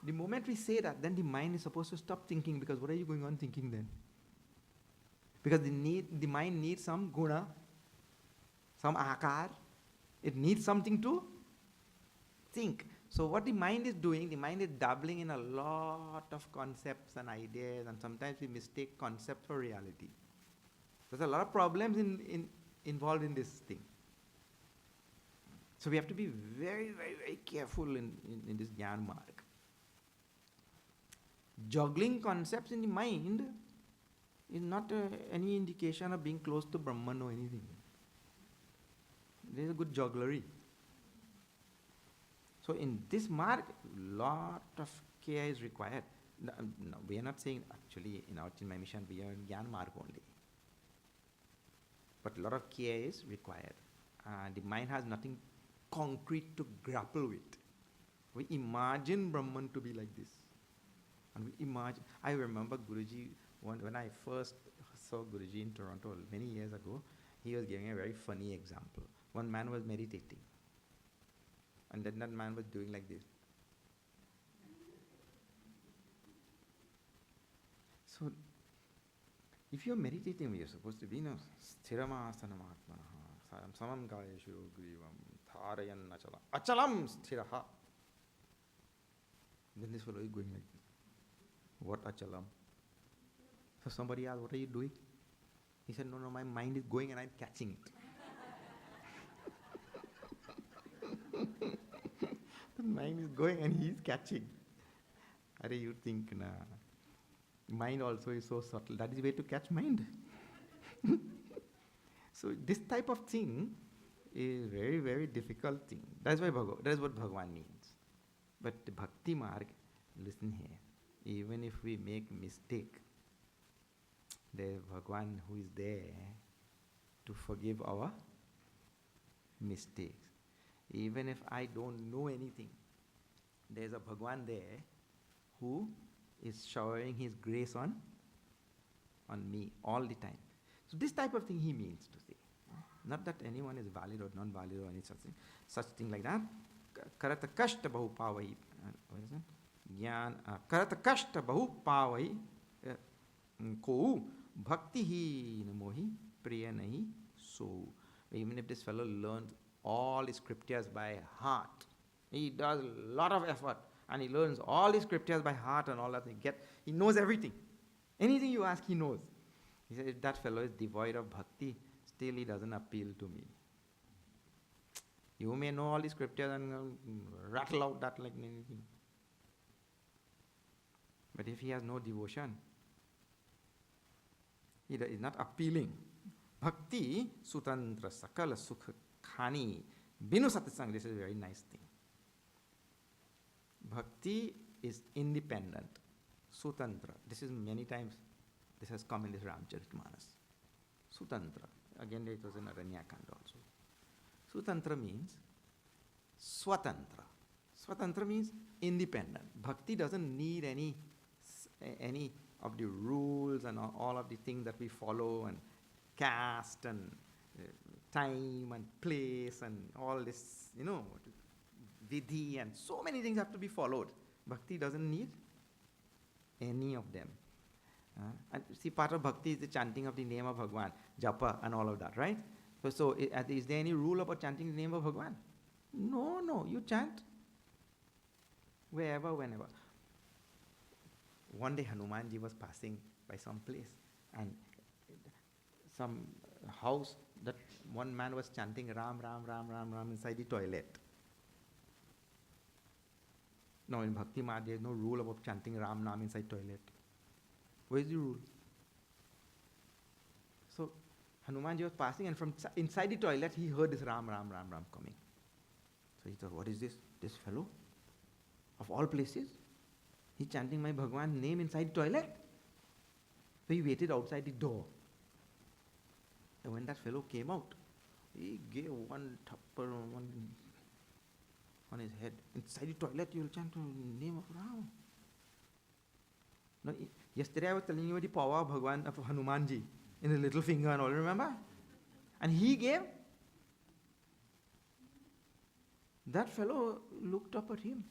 The moment we say that, then the mind is supposed to stop thinking, because what are you going on thinking then? Because the mind needs some guna, some akar. It needs something to think. So what the mind is doing, the mind is dabbling in a lot of concepts and ideas, and sometimes we mistake concept for reality. There's a lot of problems involved in this thing. So we have to be very, very, very careful in this Jnana Marg. Juggling concepts in the mind is not any indication of being close to Brahman or anything. There is a good jugglery. So in this mark, lot of care is required. No, we are not saying actually in our Chinmaya mission we are in Jnana Marg only. But a lot of care is required. The mind has nothing concrete to grapple with. We imagine Brahman to be like this. And we imagine, I remember Guruji, when I first saw Guruji in Toronto many years ago, he was giving a very funny example. One man was meditating. And then that man was doing like this. So, if you're meditating, you're supposed to be, sthiramasanamaatmanaha, samam gayeshu grivam, tharayan achalam sthiraha. Then this fellow is going like this. What achalam? So somebody asked, what are you doing? He said, no, my mind is going and I'm catching it. The mind is going and he is catching. Are you think, mind also is so subtle. That is the way to catch mind. So this type of thing is very, very difficult thing. That's what Bhagavan means. But the Bhakti Marg, listen here. Even if we make mistake, there is Bhagavan who is there to forgive our mistakes. Even if I don't know anything, there is a Bhagavan there who is showering his grace on me all the time. So this type of thing he means to say. Not that anyone is valid or non-valid or any such thing like that. Karata kashta bahu pavai. What is that? Gyan. Karata kashta bahu pavai. Ko bhakti hi namohi priya nahi so. Even if this fellow learns all the scriptures by heart, he does a lot of effort and he learns all the scriptures by heart and all that. He knows everything. Anything you ask, he knows. He said, if that fellow is devoid of bhakti, still he doesn't appeal to me. You may know all the scriptures and rattle out that like anything. But if he has no devotion, he is not appealing. Bhakti sutantra sakala sukha khani binu satsang. This is a very nice thing. Bhakti is independent. Sutantra. This is many times, this has come in this Ramcharitmanas. Sutantra. Again, it was in Aranyakanda also. Sutantra means swatantra. Swatantra means independent. Bhakti doesn't need any of the rules and all of the things that we follow, and caste and time and place and all this, vidhi and so many things have to be followed. Bhakti doesn't need any of them. And see, part of bhakti is the chanting of the name of Bhagavan, japa and all of that, right? So is there any rule about chanting the name of Bhagavan? No, you chant wherever, whenever. One day Hanumanji was passing by some place and some house that one man was chanting Ram, Ram, Ram, Ram, Ram inside the toilet. Now in Bhakti Marg there is no rule about chanting Ram Nam inside toilet. Where is the rule? So Hanumanji was passing and from inside the toilet he heard this Ram, Ram, Ram, Ram coming. So he thought, what is this? This fellow? Of all places? He's chanting my Bhagavan's name inside the toilet? So he waited outside the door. And when that fellow came out, he gave one thappar on his head. Inside the toilet you will chant the name of Ram. Now, yesterday I was telling you the power of Bhagavan, of Hanumanji, in his little finger and all, remember? And he gave. That fellow looked up at him.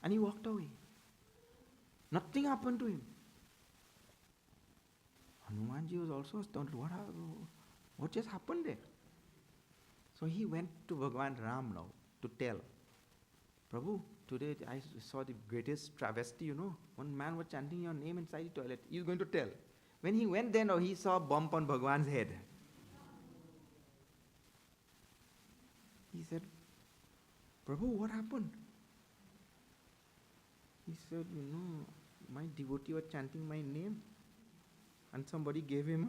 And he walked away. Nothing happened to him. Hanumanji was also astounded. What just happened there? So he went to Bhagavan Ram now to tell. Prabhu, today I saw the greatest travesty, you know. One man was chanting your name inside the toilet. He's going to tell. When he went there, he saw a bump on Bhagwan's head. He said, Prabhu, what happened? He said, my devotee was chanting my name and somebody gave him a...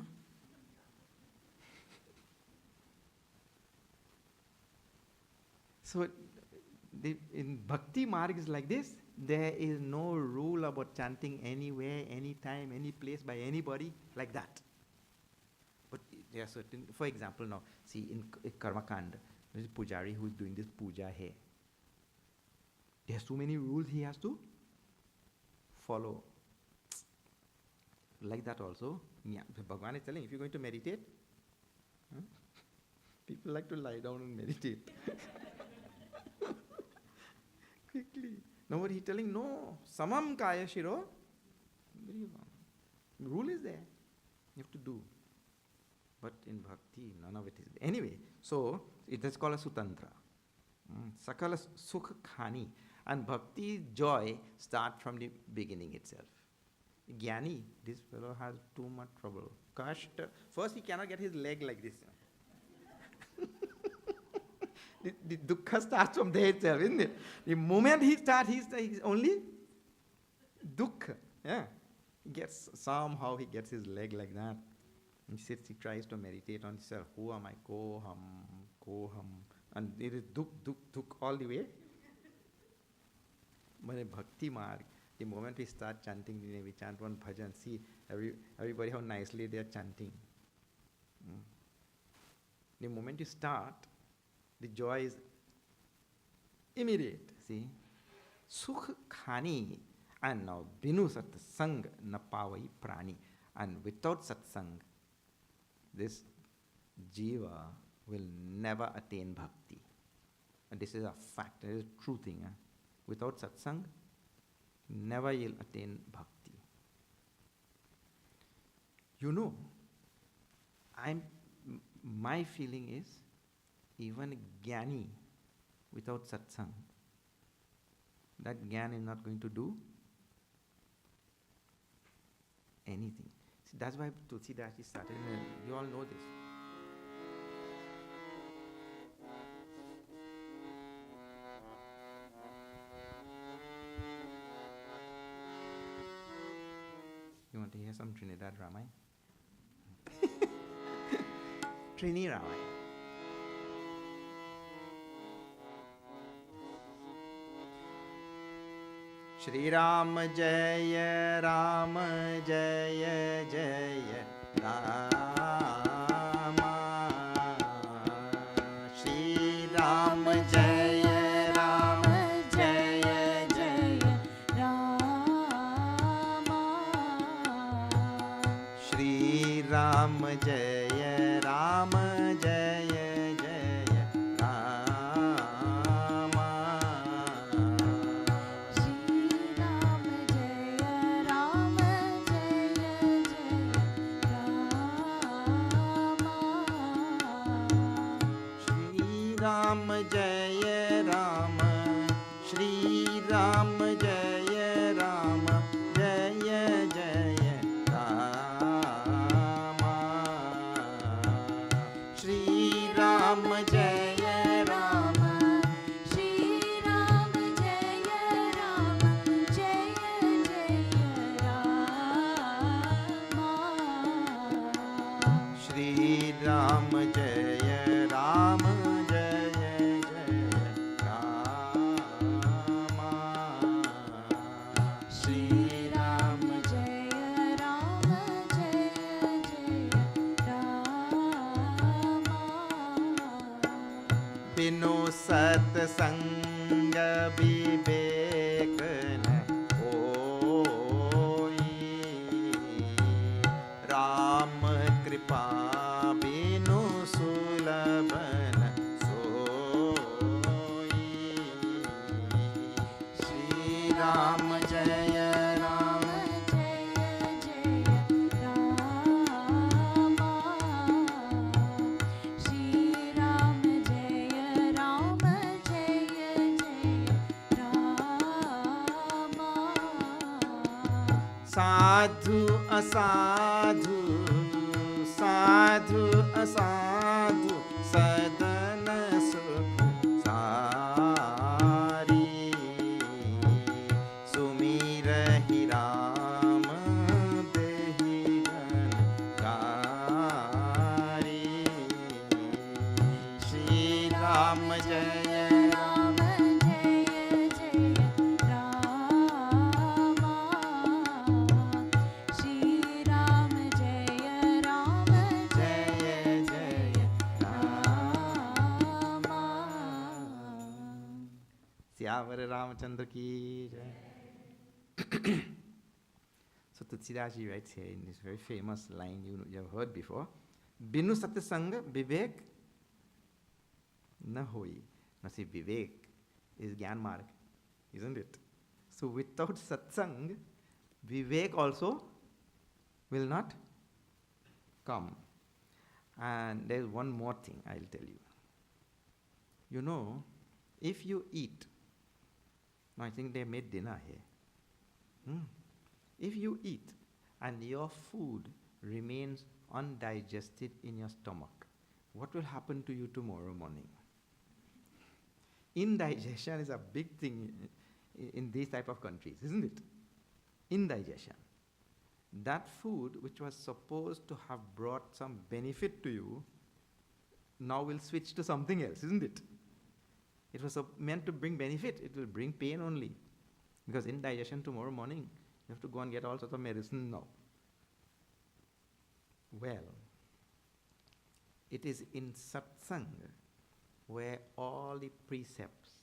So, in Bhakti Marg is like this. There is no rule about chanting anywhere, anytime, any place by anybody like that. But there are certain, for example now, see in Karma Kanda, there is a pujari who is doing this puja here. There are so many rules he has to follow. Like that also, Bhagavan is telling, if you're going to meditate, people like to lie down and meditate. Quickly. Now what he's telling, no, samam kaya shiro. Very wrong. Rule is there. You have to do. But in bhakti, none of it is there. Anyway, so it is called a sutantra. Sakala sukha khani. And bhakti joy start from the beginning itself. Jnani, this fellow has too much trouble. Kashta. First he cannot get his leg like this. The dukkha starts from there itself, isn't it? The moment he starts, he's only dukkha. Yeah. Somehow he gets his leg like that. He sits, he tries to meditate on himself. Who am I? Koham. And it is duk all the way. But in Bhakti Marg, the moment we start chanting, we chant one bhajan, see everybody how nicely they are chanting. The moment you start, the joy is immediate, see. Sukh khani, and now binu satsang na pavai prani. And without satsang, this jiva will never attain bhakti. And this is a fact, it is a true thing. Without satsang, never you'll attain bhakti. My feeling is, even jnani without satsang, that jnana is not going to do anything. See, that's why Tulsidas started. You all know this. You want to hear some Trinidad Ramayana? Trini Ramayana. Shri Ram Jaya Ram Jaya Jaya Rama. Shri Ram Jaya Ram Jaya Jaya Rama. Shri Ram Jaya Ram Jaya Jaya Rama. Ram Jaya Ram, Shri Ram Jaya Ram, Jaya Jaya Rama. Shri Ram Jaya Ram, Shri Ram Jaya Ram, Jaya Jaya Rama. Shri Ram Jaya Ram. बिनु सत्संग विवेक न होई, राम कृपा बिनु सुलभ न सोई। श्री राम जय राम। साधु असाधु साधु असाधु सदन सुख सारी सुमिरहि राम देहि जनकारी श्री राम जय राम जय जय रामा श्री राम जय राम जय जय रामा सियावर रामचंद्र की जय. So Tulsidas ji writes here in this very famous line you have heard before, Binu satsang vivek na hoi. Now see, vivek is Gyan Marg, isn't it? So without satsang, vivek also will not come. And there's one more thing I'll tell you. You know, if you eat, now I think they made dinner here. If you eat and your food remains undigested in your stomach, what will happen to you tomorrow morning? Indigestion is a big thing in these type of countries, isn't it? Indigestion. That food which was supposed to have brought some benefit to you now will switch to something else, isn't it? It was meant to bring benefit. It will bring pain only. Because indigestion tomorrow morning, you have to go and get all sorts of medicine now. Well, it is in satsang where all the precepts,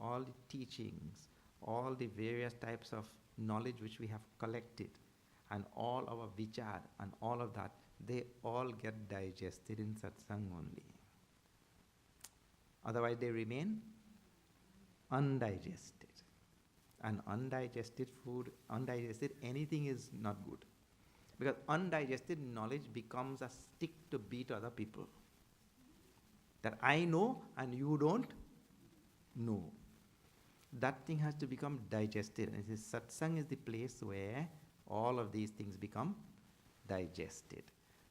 all the teachings, all the various types of knowledge which we have collected, and all our vichar and all of that, they all get digested in satsang only. Otherwise they remain undigested. And undigested food, undigested anything is not good. Because undigested knowledge becomes a stick to beat other people. That I know and you don't know. That thing has to become digested. And satsang is the place where all of these things become digested.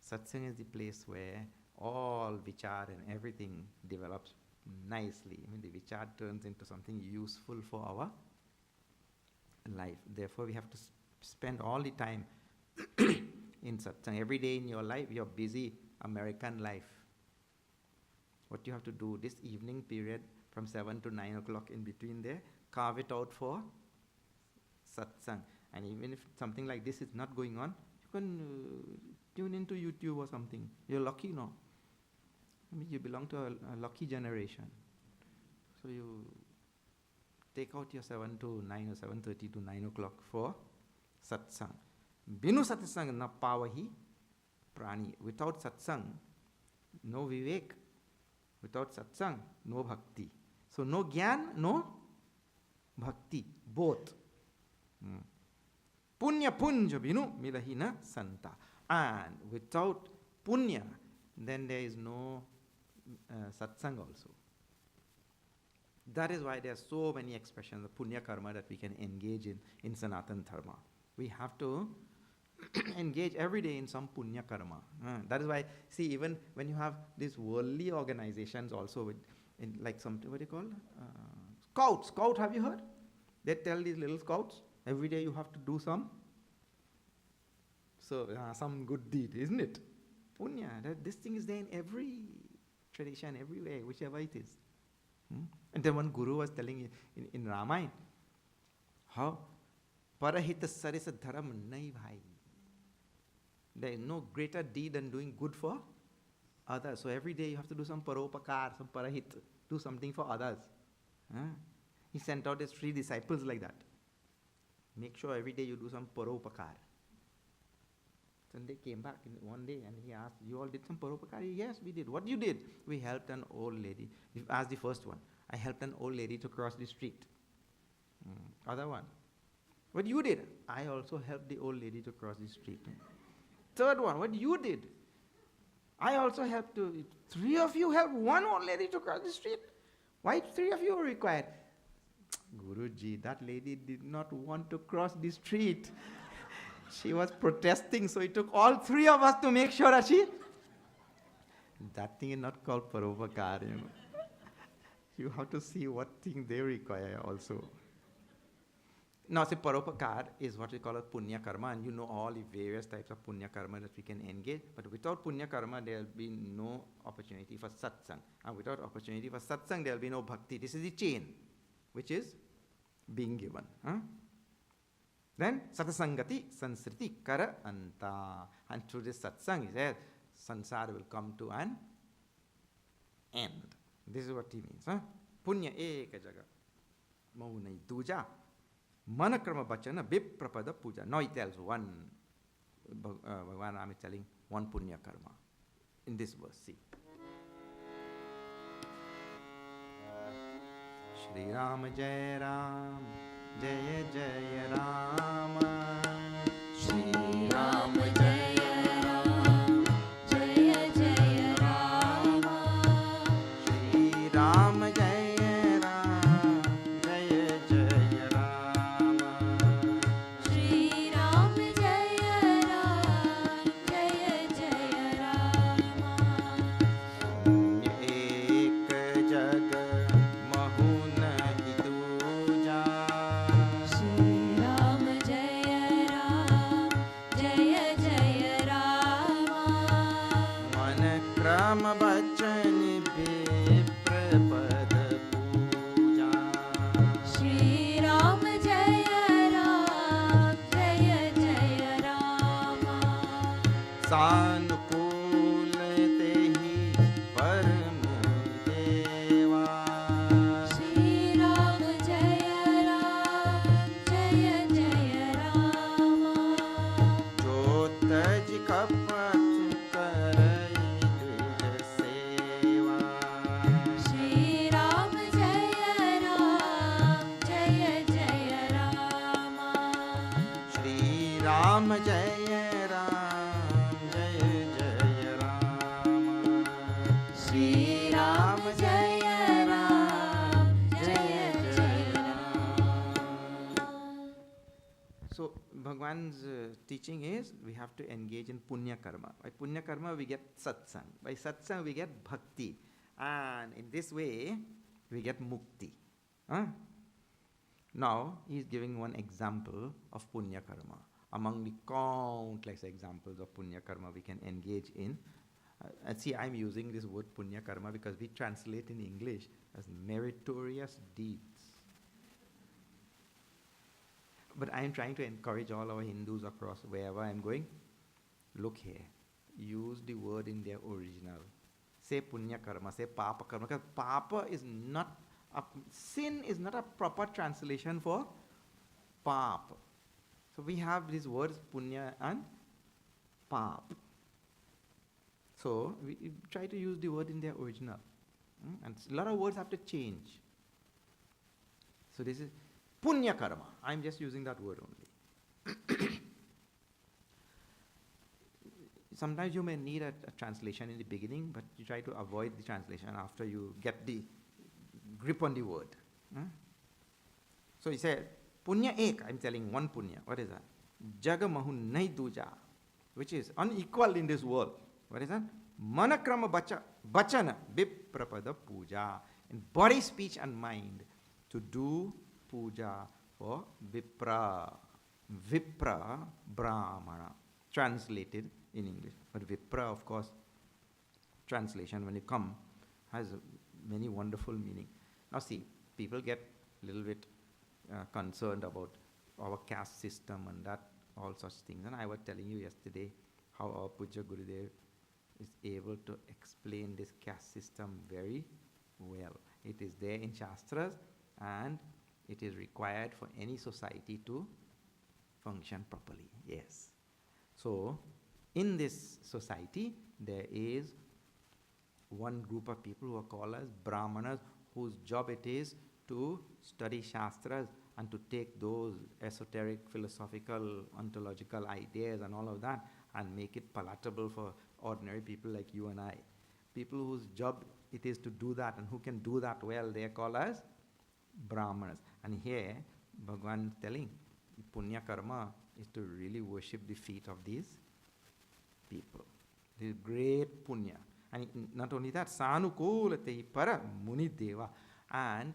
Satsang is the place where all vichar and everything develops nicely. I mean, the vichar turns into something useful for our life. Therefore, we have to spend all the time in satsang. Every day in your life, your busy American life. What you have to do this evening period from 7 to 9 o'clock in between there, carve it out for satsang. And even if something like this is not going on, you can tune into YouTube or something. You're lucky, no? I mean, you belong to a lucky generation. So you take out your 7 to 9 or 7:30 to 9 o'clock for satsang. Binu satsang na pavahi prani. Without satsang, no vivek. Without satsang, no bhakti. So no gyan, no bhakti. Both. Punya punja binu milahina santa. And without punya, then there is no satsang also. That is why there are so many expressions of punya karma that we can engage in Sanatan Dharma. We have to engage every day in some punya karma. That is why, see, even when you have these worldly organizations also, with like some, what do you call? Scouts. Scout, have you heard? They tell these little scouts, every day you have to do some good deed, isn't it? Punya. This thing is there in every tradition, everywhere, whichever it is. And then one guru was telling in Ramayana, how parahita sarisa dharam nahi bhai. There is no greater deed than doing good for others. So every day you have to do some paropakar, some parahit, do something for others. He sent out his 3 disciples like that. Make sure every day you do some paropakar. So they came back one day and he asked, you all did some paropakar? Yes, we did. What you did? We helped an old lady. He asked the first one. I helped an old lady to cross the street. Other one. What you did? I also helped the old lady to cross the street. Third one. What you did? I also helped to. 3 of you helped one old lady to cross the street. Why 3 of you were required? Guruji, that lady did not want to cross the street. She was protesting, so it took all three of us to make sure that she. That thing is not called paropakar, you know. You have to see what thing they require also. Now, see, paropakar is what we call a punya karma, and you know all the various types of punya karma that we can engage. But without punya karma, there will be no opportunity for satsang. And without opportunity for satsang, there will be no bhakti. This is the chain, which is being given. Then, satsangati, sansriti, kara, anta. And through this satsang, he says, sansara will come to an end. This is what he means. Punya eka jaga. Maunai tuja. Manakrama bachana viprapada puja. Now he tells one, Bhagavan Ram is telling one punya karma. In this verse, see. Shri Ram Jai Ram, Jaya Jaya Rama. Shri Ram Jaya Ram, Jaya Jaya Rama. Shri Ram Jaya Ram, Jaya Jaya Rama. Shri Ram Jaya Ram, Jaya Jaya Rama. Ek jag mahu nahi dooja. Shri Ram Jaya Ram, Jaya Jaya Rama. Man kram bachan viprapad puja. Shri Ram Jaya Ram, Jaya Jaya Rama. सानुकूल तेहि परम देवा. Shri Ram Jaya Ram, Jaya Jaya Rama. जो तज कपट करई द्विज सेवा. Shri Ram Jaya Ram, Jaya Jaya Rama. Shri Ram जय राम जय जय Ram. Shri Ram Jaya Ram, Jaya Jaya Ram. So Bhagwan's teaching is we have to engage in punya karma. By punya karma we get satsang. By satsang we get bhakti. And in this way we get mukti. Now he is giving one example of punya karma. Among the countless examples of punya karma we can engage in. And see, I'm using this word punya karma because we translate in English as meritorious deeds. But I am trying to encourage all our Hindus across wherever I'm going. Look here. Use the word in their original. Say punya karma, say papa karma. Because papa is not, sin is not a proper translation for pap. So we have these words punya and pap. So we try to use the word in their original. And a lot of words have to change. So this is punya karma. I'm just using that word only. Sometimes you may need a translation in the beginning, but you try to avoid the translation after you get the grip on the word. So he said, punya ek, I'm telling one punya. What is that? Jaga mahu nahi duja, which is unequal in this world. What is that? Manakrama bachana viprapada puja. In body, speech and mind, to do puja for Vipra. Vipra Brahmana. Translated in English. But Vipra, of course, translation when you come, has many wonderful meaning. Now see, people get a little bit concerned about our caste system and that, all such things. And I was telling you yesterday how our Puja Gurudev is able to explain this caste system very well. It is there in Shastras and it is required for any society to function properly. Yes. So, in this society, there is one group of people who are called as Brahmanas, whose job it is to study Shastras and to take those esoteric, philosophical, ontological ideas and all of that and make it palatable for ordinary people like you and I. People whose job it is to do that and who can do that well, they are called as Brahmanas. And here, Bhagavan is telling, punya karma is to really worship the feet of these people. This great punya. And not only that, sanukulate para muni deva. And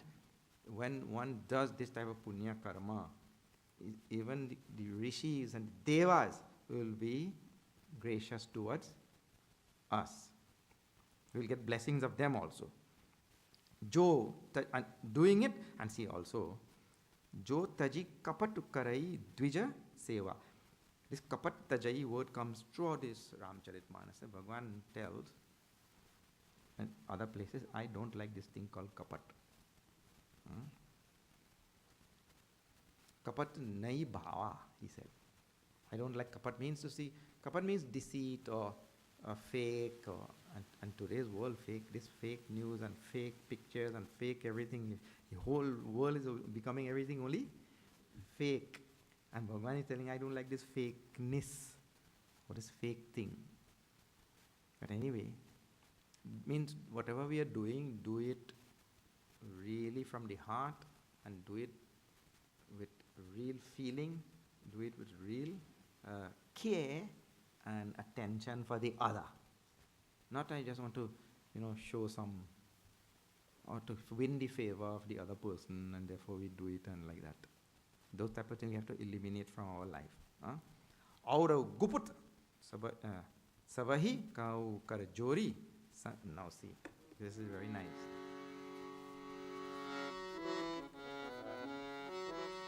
when one does this type of punya karma, even the rishis and devas will be gracious towards us. We will get blessings of them also. Doing it, and see also, Jo taji kapat karai dvija seva. This kapat tajai word comes throughout this Ramcharitmanas. Bhagavan tells in other places, I don't like this thing called kapat. Kapat nai bhava, he said. I don't like kapat. Means to see, kapat means deceit or fake, or and today's world this fake news and fake pictures and fake everything. The whole world is becoming everything only fake. And Bhagavan is telling, I don't like this fakeness. What is fake thing? But anyway, means whatever we are doing, do it really from the heart and do it with real feeling, do it with real care and attention for the other. Not I just want to, show some, or to win the favor of the other person and therefore we do it and like that. Those type of things we have to eliminate from our life. Aura guput savahi kau karjori. Now see, this is very nice.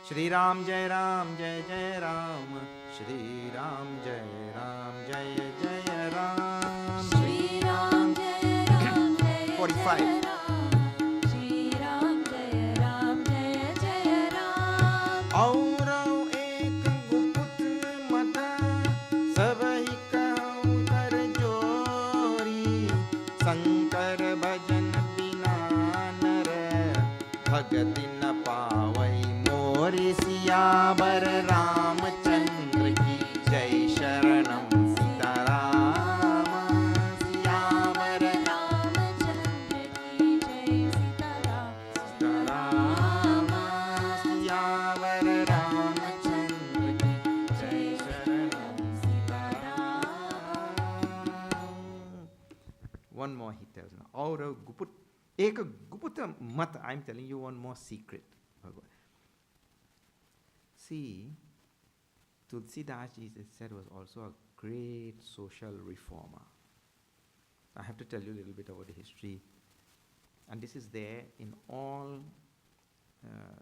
Shri Ram Jai Ram Jai Jai Ram, Shri Ram Jai Ram Jai Jai Ram, Shri Ram Jai Ram Jai 45. Jai Ram, Shri Ram Jai Ram Jai Jai Ram. Aurau ek guput mata sabahi kau kar jori, Sankar bhajan bina nar bhagati na pavai mori siyavar Ramchandra ki jai sharanam Sitarama siyavar Ramchandra ki jai Sitaram. Sitarama siyavar Ramchandra ki jai sharanam Sitaram. One more he tells now. Aura guput eka guputa mat. I'm telling you one more secret. See, Tulsidas ji, it said, was also a great social reformer. I have to tell you a little bit about the history. And this is there in all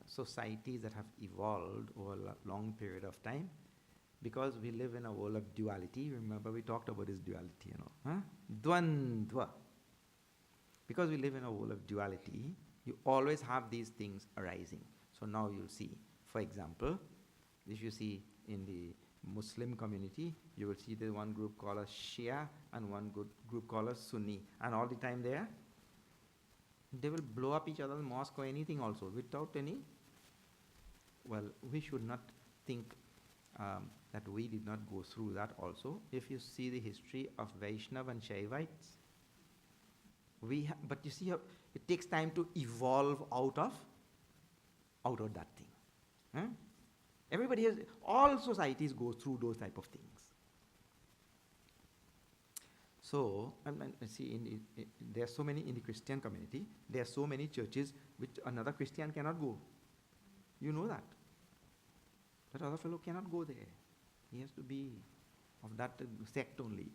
societies that have evolved over a long period of time, because we live in a world of duality. Remember, we talked about this duality, Dvandva. Because we live in a world of duality, you always have these things arising. So now you'll see, for example, if you see in the Muslim community, you will see there's one group called as Shia and one group called as Sunni. And all the time they will blow up each other's mosque or anything also without any. Well, we should not think that we did not go through that also. If you see the history of Vaishnav and Shaivites, but you see how it takes time to evolve out of that thing. Huh? Everybody has, all societies go through those type of things. So, see, there are so many in the Christian community, there are so many churches which another Christian cannot go. You know that. That other fellow cannot go there. He has to be of that sect only.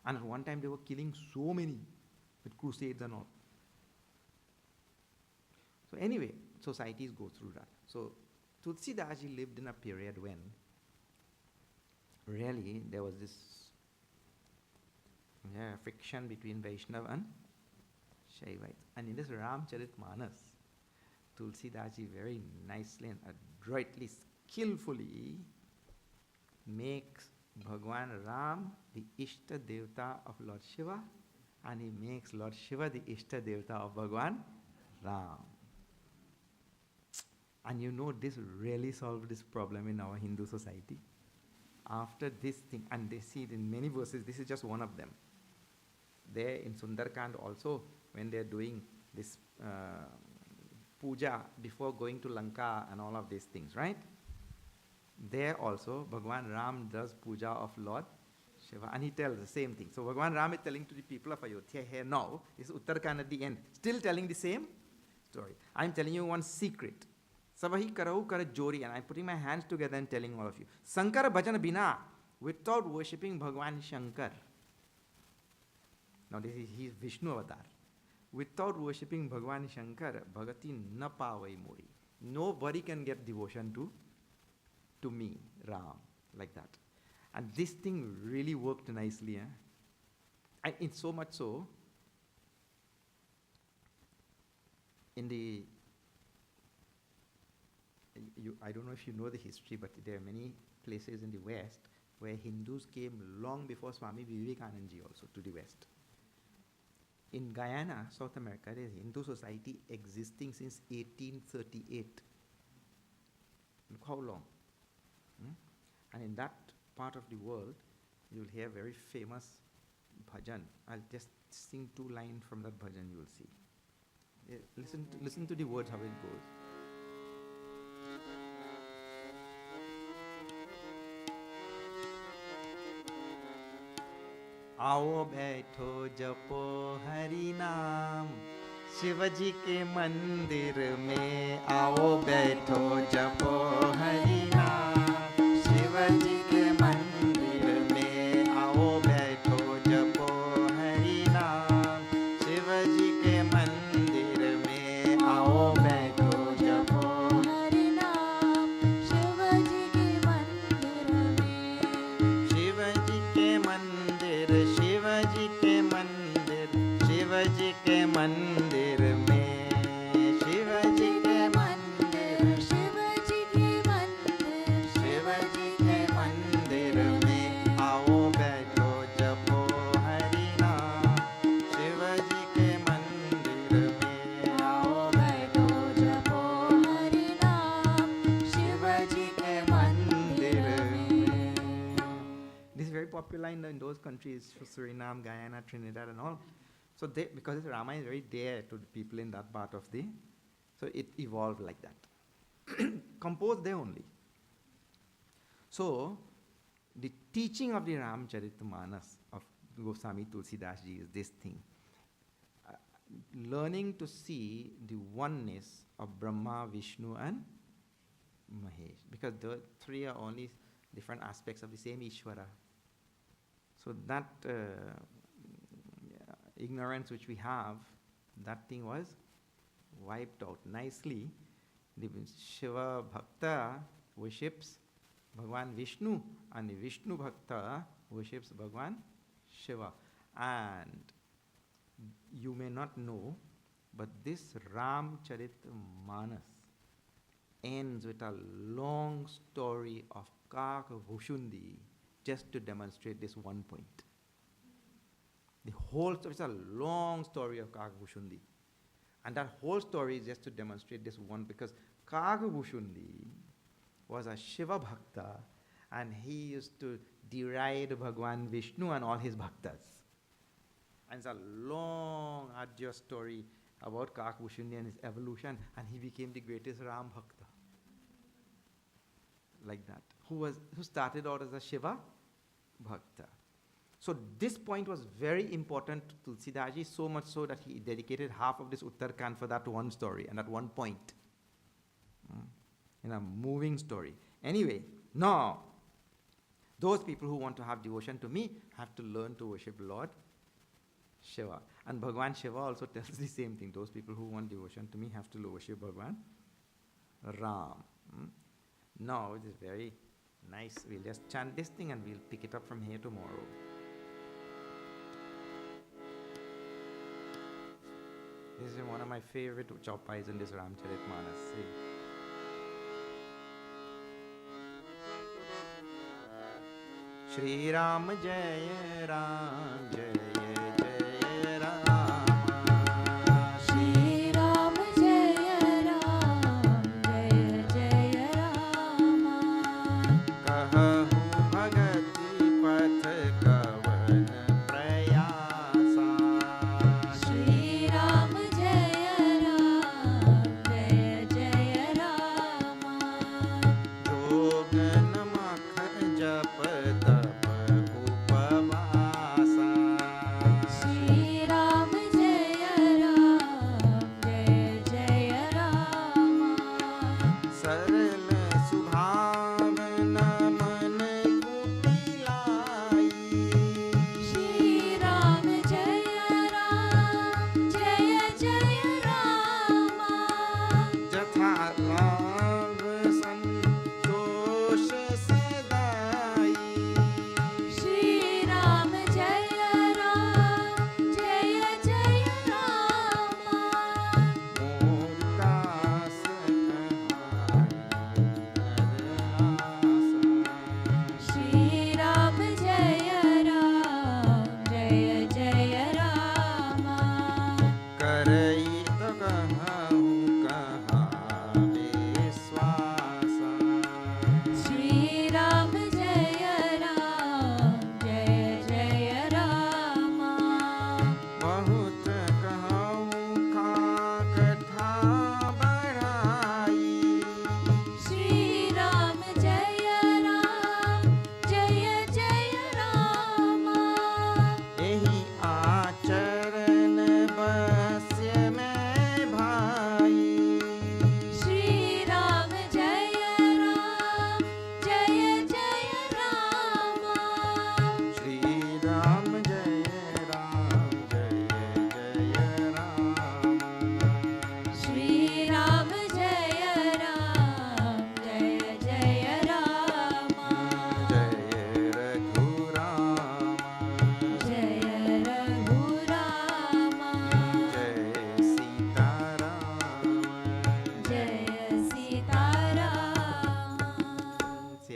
And at one time they were killing so many with crusades and all. So anyway, societies go through that. So Tulsidas ji lived in a period when really there was this friction between Vaishnava and Shaivites. And in this Ramcharitmanas, Tulsidas ji very nicely and adroitly, skillfully makes Bhagwan Ram the Ishta Devta of Lord Shiva, and he makes Lord Shiva the Ishta Devta of Bhagwan Ram. And you know, this really solved this problem in our Hindu society. After this thing, and they see it in many verses, this is just one of them. There in Sundarkand also, when they are doing this puja before going to Lanka and all of these things, right? There also, Bhagwan Ram does puja of Lord Shiva, and he tells the same thing. So Bhagwan Ram is telling to the people of Ayodhya here now, is Uttarakhand at the end, still telling the same story. I'm telling you one secret. Sabahi karau kar jori, and I'm putting my hands together and telling all of you. Sankara bhajan bina, without worshipping Bhagwan Shankar. Now this is his Vishnu avatar. Without worshipping Bhagwan Shankar, Bhagati na pavai mori. Nobody can get devotion to me, Ram, like that. And this thing really worked nicely. And it's so much so, in the, I don't know if you know the history, but there are many places in the West where Hindus came long before Swami Vivekananda ji also to the West. In Guyana, South America, there is Hindu society existing since 1838. Look how long. And in that part of the world, you'll hear very famous bhajan. I'll just sing 2 lines from that bhajan, you'll see. Listen to the words, how it goes. आओ बैठो जपो हरि नाम शिवजी के मंदिर में आओ बैठो जपो हरि नाम शिवजी के मंदिर में आओ बैठो जपो हरि नाम शिवजी के मंदिर में आओ बैठो जपो हरि नाम शिवजी के मंदिर में शिवजी के मंदिर शिवजी के मंदिर शिवजी के मंदिर में शिवजी के मंदिर शिवजी के मंदिर शिवजी के मंदिर में आओ बैठो जपो हरि नाम शिवजी के मंदिर में आओ बैठो जपो हरि नाम शिवजी के मंदिर में. This is very popular in those countries, Suriname, Guyana, Trinidad and all. So they, because Rama is very dear to the people in that part of the, so it evolved like that. Composed there only. So the teaching of the Ramcharitmanas of Goswami Tulsidas ji is this thing. Learning to see the oneness of Brahma, Vishnu and Mahesh. Because the 3 are only different aspects of the same Ishvara. So that ignorance which we have, that thing was wiped out nicely. The Shiva Bhakta worships Bhagwan Vishnu, and the Vishnu Bhakta worships Bhagwan Shiva. And you may not know, but this Ramcharitmanas ends with a long story of Kakabhushundi just to demonstrate this one point. The whole story is a long story of Kakabhushundi. And that whole story is just to demonstrate this one, because Kakabhushundi was a Shiva Bhakta, and he used to deride Bhagwan Vishnu and all his Bhaktas. And it's a long, arduous story about Kakabhushundi and his evolution, and he became the greatest Ram Bhakta. Like that. Who started out as a Shiva Bhakta. So this point was very important to Tulsidaji, so much so that he dedicated half of this Uttarakhand for that one story and that one point. In a moving story. Anyway, now, those people who want to have devotion to me have to learn to worship Lord Shiva. And Bhagwan Shiva also tells the same thing. Those people who want devotion to me have to worship Bhagwan Ram. Now, it is very nice. We'll just chant this thing and we'll pick it up from here tomorrow. This is one of my favorite chaupais in this Ramcharitmanas. Shri Ram Jaya Ram Jaya Jaya Ram. Shri Ram Jaya Ram Jaya Jaya Rama. Kahu Bhagati Path Kavan Prayasa. Shri Ram Jaya Ram Jaya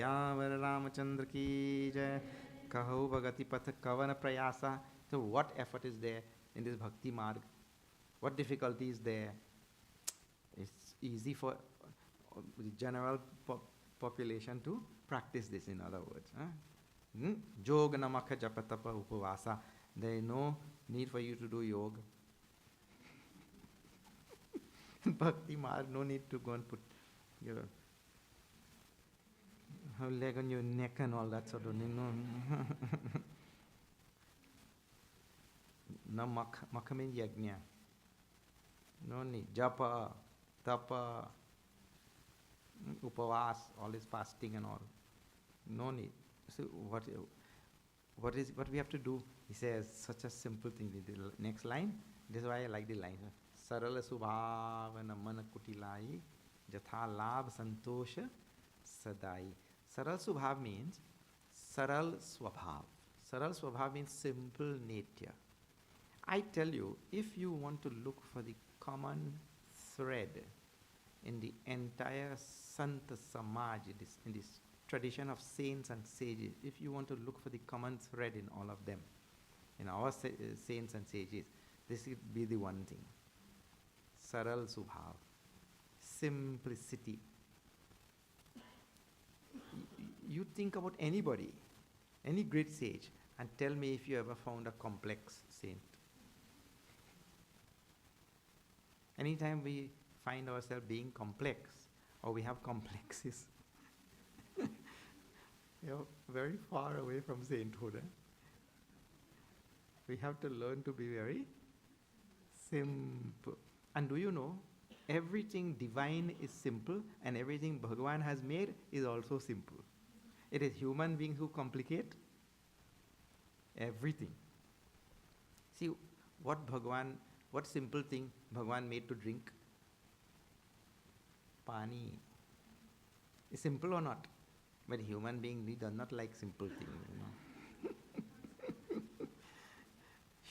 Siyavar Ramchandra की जय. Kaho bhagati path kavana prayasa. So what effort is there in this bhakti marg? What difficulty is there? It's easy for the general population to practice this, in other words. Yoga namakha japatapa upavasa. There is no need for you to do yoga. Bhakti marg, no need to go and put your leg on your neck and all that sort of thing. No. No makha means yajna. No need. Japa, tapa, upavas, all this fasting and all. No need. So what we have to do? He says such a simple thing. The next line. This is why I like the line. Sarala subhavana mana kutilai jatha labh santosha sadai. Saral subhav means saral swabhav. Saral swabhav means simple nature. I tell you, if you want to look for the common thread in the entire Santa Samaj, in this tradition of saints and sages, if you want to look for the common thread in all of them, in our saints and sages, this would be the one thing. Saral Subhav, simplicity. You think about anybody, any great sage, and tell me if you ever found a complex saint. Anytime we find ourselves being complex, or we have complexes, you're very far away from sainthood. We have to learn to be very simple. And do you know, everything divine is simple, and everything Bhagavan has made is also simple. It is human beings who complicate everything. See, what simple thing Bhagavan made to drink? Pani. Is simple or not? But human being, we do not like simple things,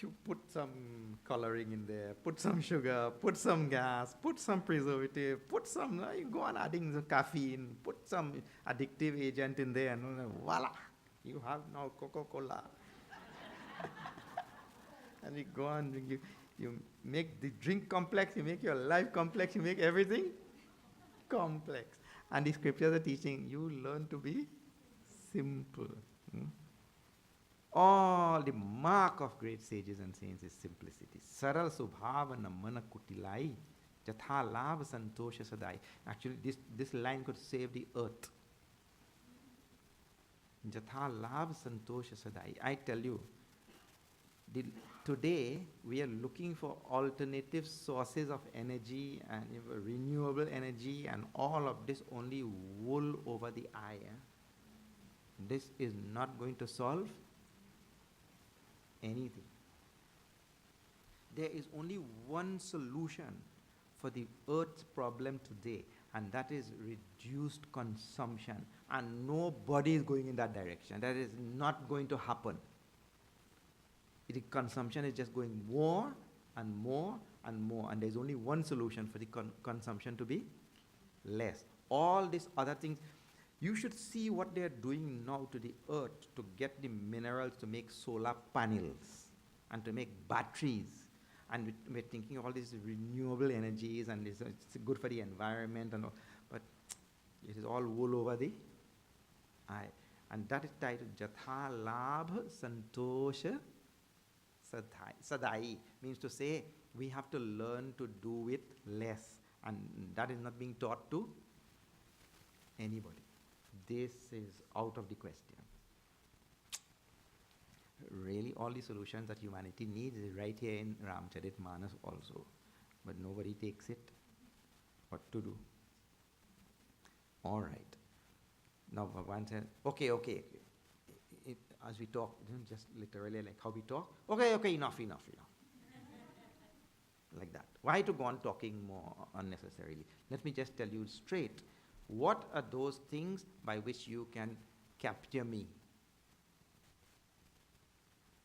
You put some coloring in there, put some sugar, put some gas, put some preservative, put some, you go on adding the caffeine, put some addictive agent in there, and voila, you have now Coca-Cola. And you go on, you make the drink complex, you make your life complex, you make everything complex. And the scriptures are teaching, you learn to be simple. All the mark of great sages and saints is simplicity. Saral subhavana mana kutilai jatha labh santosha sadai. Actually, this line could save the earth. Jatha labh santosha sadai. I tell you, today we are looking for alternative sources of energy and renewable energy and all of this only wool over the eye. This is not going to solve anything. There is only one solution for the earth's problem today, and that is reduced consumption. And nobody is going in that direction. That is not going to happen. The consumption is just going more and more and more, and there is only one solution for the consumption to be less. All these other things, you should see what they are doing now to the earth to get the minerals to make solar panels and to make batteries. And we're thinking of all these renewable energies, and it's good for the environment and all, but it is all wool over the eye. And that is titled Jatha Labh Santosha Sadai. Means to say we have to learn to do with less, and that is not being taught to anybody. This is out of the question. Really, all the solutions that humanity needs is right here in Ramcharitmanas also. But nobody takes it. What to do? All right. Now Bhagavan said, okay. As we talk, just literally like how we talk. Okay, enough. Like that. Why to go on talking more unnecessarily? Let me just tell you straight. What are those things by which you can capture me?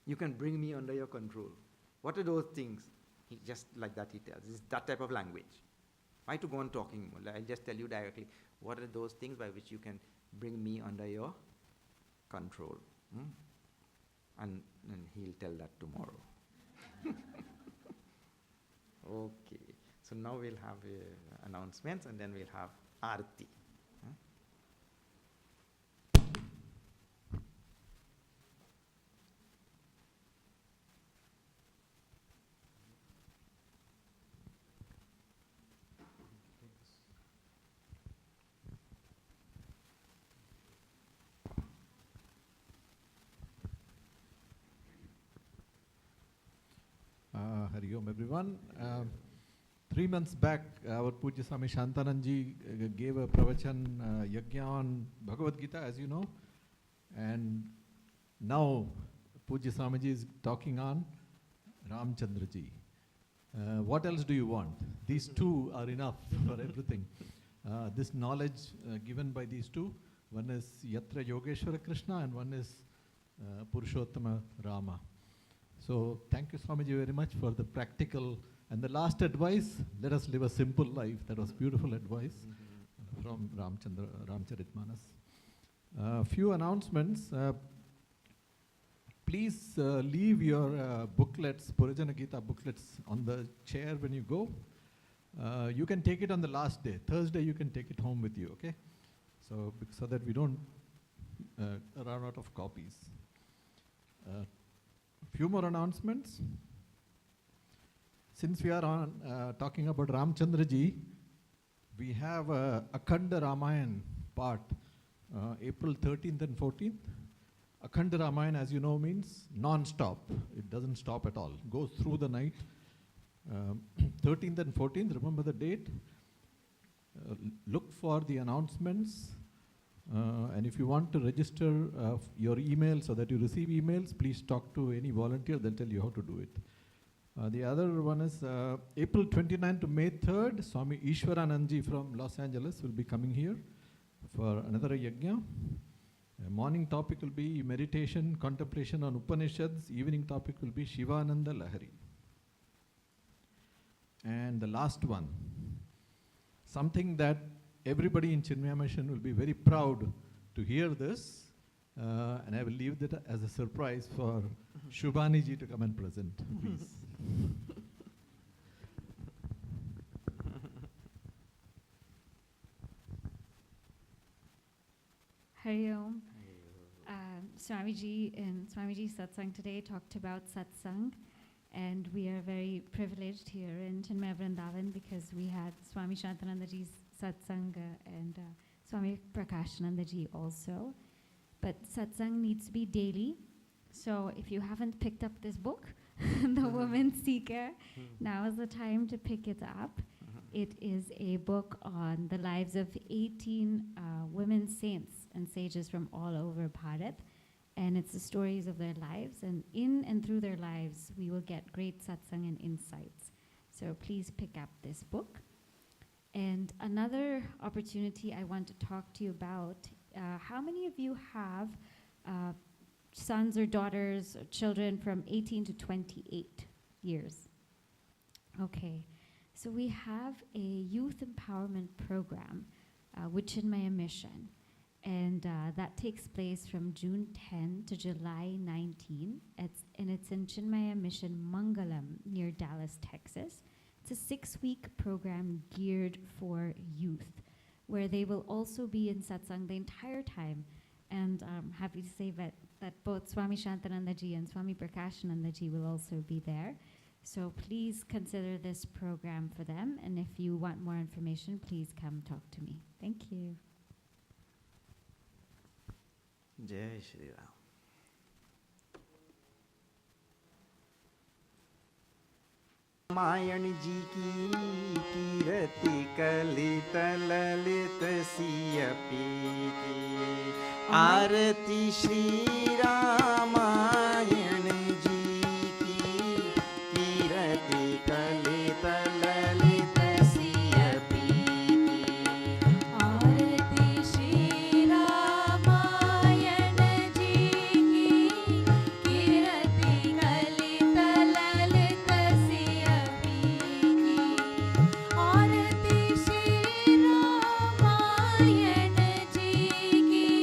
You can bring me under your control. What are those things? He just like that he tells. It's that type of language. Why to go on talking more? I'll just tell you directly. What are those things by which you can bring me under your control. And he'll tell that tomorrow. Okay. So now we'll have announcements and then we'll have Aarti. Hari Om, everyone. 3 months back, our Pujya Swami Shantananji gave a pravachan yajna on Bhagavad Gita, as you know. And now Pujya Swamiji is talking on Ramchandraji. What else do you want? These two are enough for everything. This knowledge given by these two, one is Yatra Yogeshwara Krishna and one is Purushottama Rama. So thank you, Swamiji, very much for the practical and the last advice. Let us live a simple life. That was beautiful advice from Ramcharitmanas. Few announcements. Please leave your booklets, Purajana Gita booklets, on the chair when you go. You can take it on the last day. Thursday, you can take it home with you, okay? So that we don't run out of copies. Few more announcements. Since we are on talking about Ramchandraji, we have a Akhanda Ramayan part, April 13th and 14th. Akhanda Ramayan, as you know, means non-stop. It doesn't stop at all. It goes through the night. 13th and 14th, remember the date. Look for the announcements. And if you want to register your email so that you receive emails, please talk to any volunteer. They'll tell you how to do it. The other one is April 29th to May 3rd, Swami Ishwaranandji from Los Angeles will be coming here for another yajna. Morning topic will be meditation, contemplation on Upanishads. Evening topic will be Shivananda Lahari. And the last one, something that everybody in Chinmaya Mission will be very proud to hear this, and I will leave that as a surprise for Shubhani ji to come and present, please. Hari Om. Swamiji in Swamiji Satsang today talked about Satsang, and we are very privileged here in Chinmaya Vrindavan because we had Swami Shantanandaji's Satsang and Swami Prakashanandaji also. But Satsang needs to be daily. So if you haven't picked up this book, The Woman's Seeker, now is the time to pick it up. It is a book on the lives of 18 women saints and sages from all over Bharat. And it's the stories of their lives. And in and through their lives, we will get great satsang and insights. So please pick up this book. And another opportunity I want to talk to you about, how many of you have sons or daughters or children from 18 to 28 years? Okay, so we have a youth empowerment program with Chinmaya Mission. And that takes place from June 10 to July 19. And it's in Chinmaya Mission Mangalam near Dallas, Texas. It's a 6-week program geared for youth, where they will also be in satsang the entire time. And I'm happy to say that both Swami Shantanandaji and Swami Prakashanandaji will also be there. So please consider this program for them. And if you want more information, please come talk to me. Thank you. Jai Shri Ram. Ramayan जी की कीर्ति कलित ललित सिय पीति आरती श्री रामायण जी की कीर्ति कलित ललित सिय पीति आरती श्री रामायण जी की कीर्ति कलित ललित सिय पीति आरती श्री रामायण जी की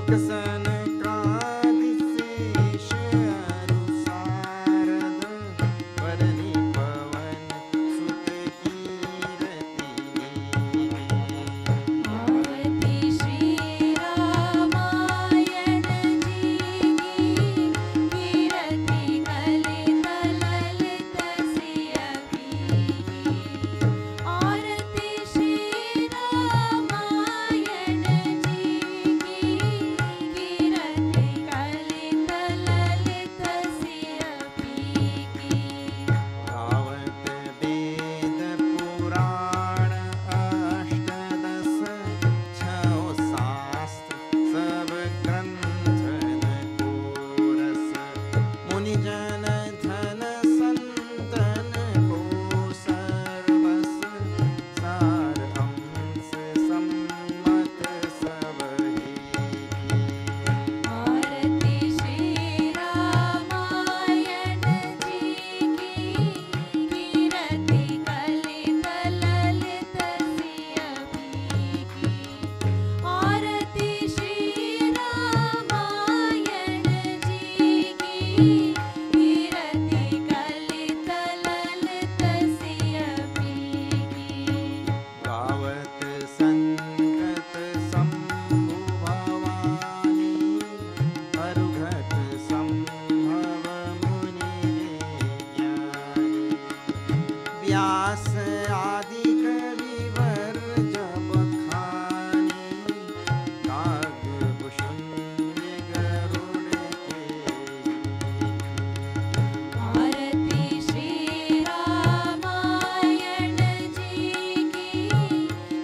लोक सनकादिशेष अरु सारद वरनि पवन सुत कीरति आरती श्री रामायण जी की कीरति कलित ललित सिय Peaky आरती श्री रामायण जी की कीरति कलित ललित सिय Peaky गावत वेद पुराण अष्टदश छौ शास्त्र सब ग्रंथ कोरस मुनिजन धन संतन को सर्वस सार हंस सम्मत सब आरती श्री रामायण जी की कीरति कलित ललित सिय पीकी आरती श्री रामायण जी की कीरति कलित ललित सिय पीकी गावत संकट शंभु भवानी अरुघट संभव मुनि ज्ञानी व्यास आदि कविवर जब खानी कागभूषुंड गरुड़ के आरती श्री रामायण जी की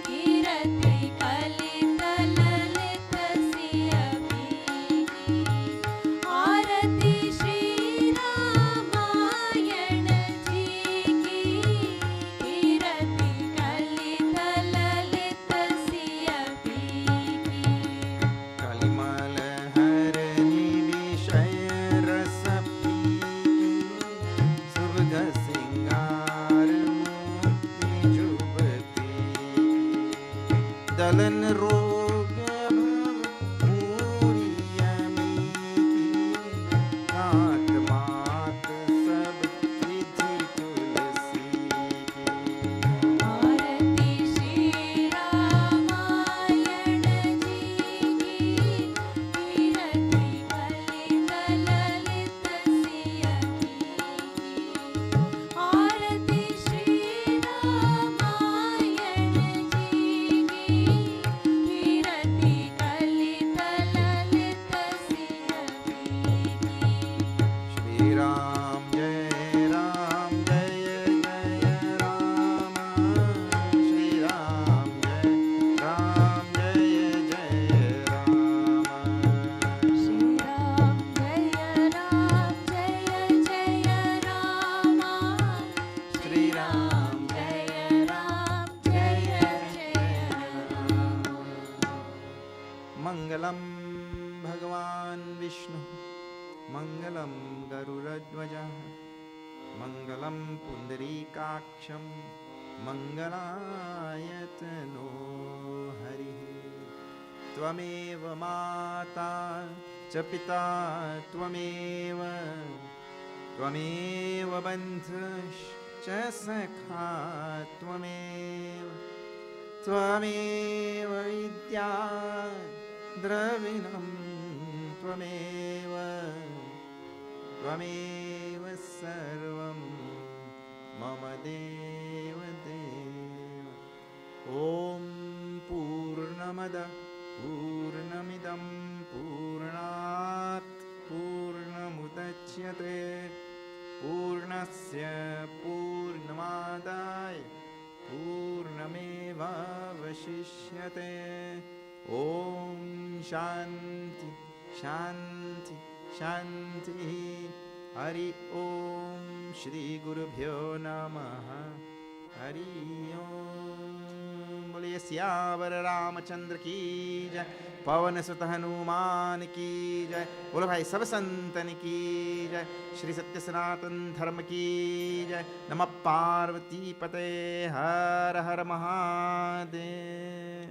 कीरति कलित ललित सिय पीकी आरती श्री रामायण जी की कीरति कलित ललित सिय पीकी कलिमल हरनि विषय रस पीकी सुभग सिंगार मूर्ति जुबती दलन रोग भव भूरियमी कात मात सब विधि तुलसी आरती श्री रामायण जी की कीरति कलित ललित सिय पीकी आरती श्री रामायण जी की कीरति कलित ललित सिय पीकी श्री राम जय जय राम श्री राम जय जय राम श्री राम जय जय राम श्री राम जय राम मंगलम भगवान विष्णु मंगलम गरुड़ध्वज मंगलम पुंडरीकाक्षम मंगलायतनो हरि त्वमेव माता च पिता त्वमेव त्वमेव बन्धुश्च सखा त्वमेव त्वमेव विद्या द्रविणं त्वमेव त्वमेव सर्वं मम देव देव ॐ पूर्णमद पूर्णमिदं पूर्णात् पूर्णमुदच्यते पूर्णस्य पूर्णमादाय पूर्णमेवावशिष्यते ॐ शान्ति शान्ति शान्तिः हरि ॐ श्रीगुरुभ्यो नमः हरि ॐ बोलिए सियावर रामचंद्र की जय पवन सुत हनुमान की जय बोलो भाई सब संतन की जय श्री सत्य सनातन धर्म की जय नमः पार्वती पते हर हर महादेव।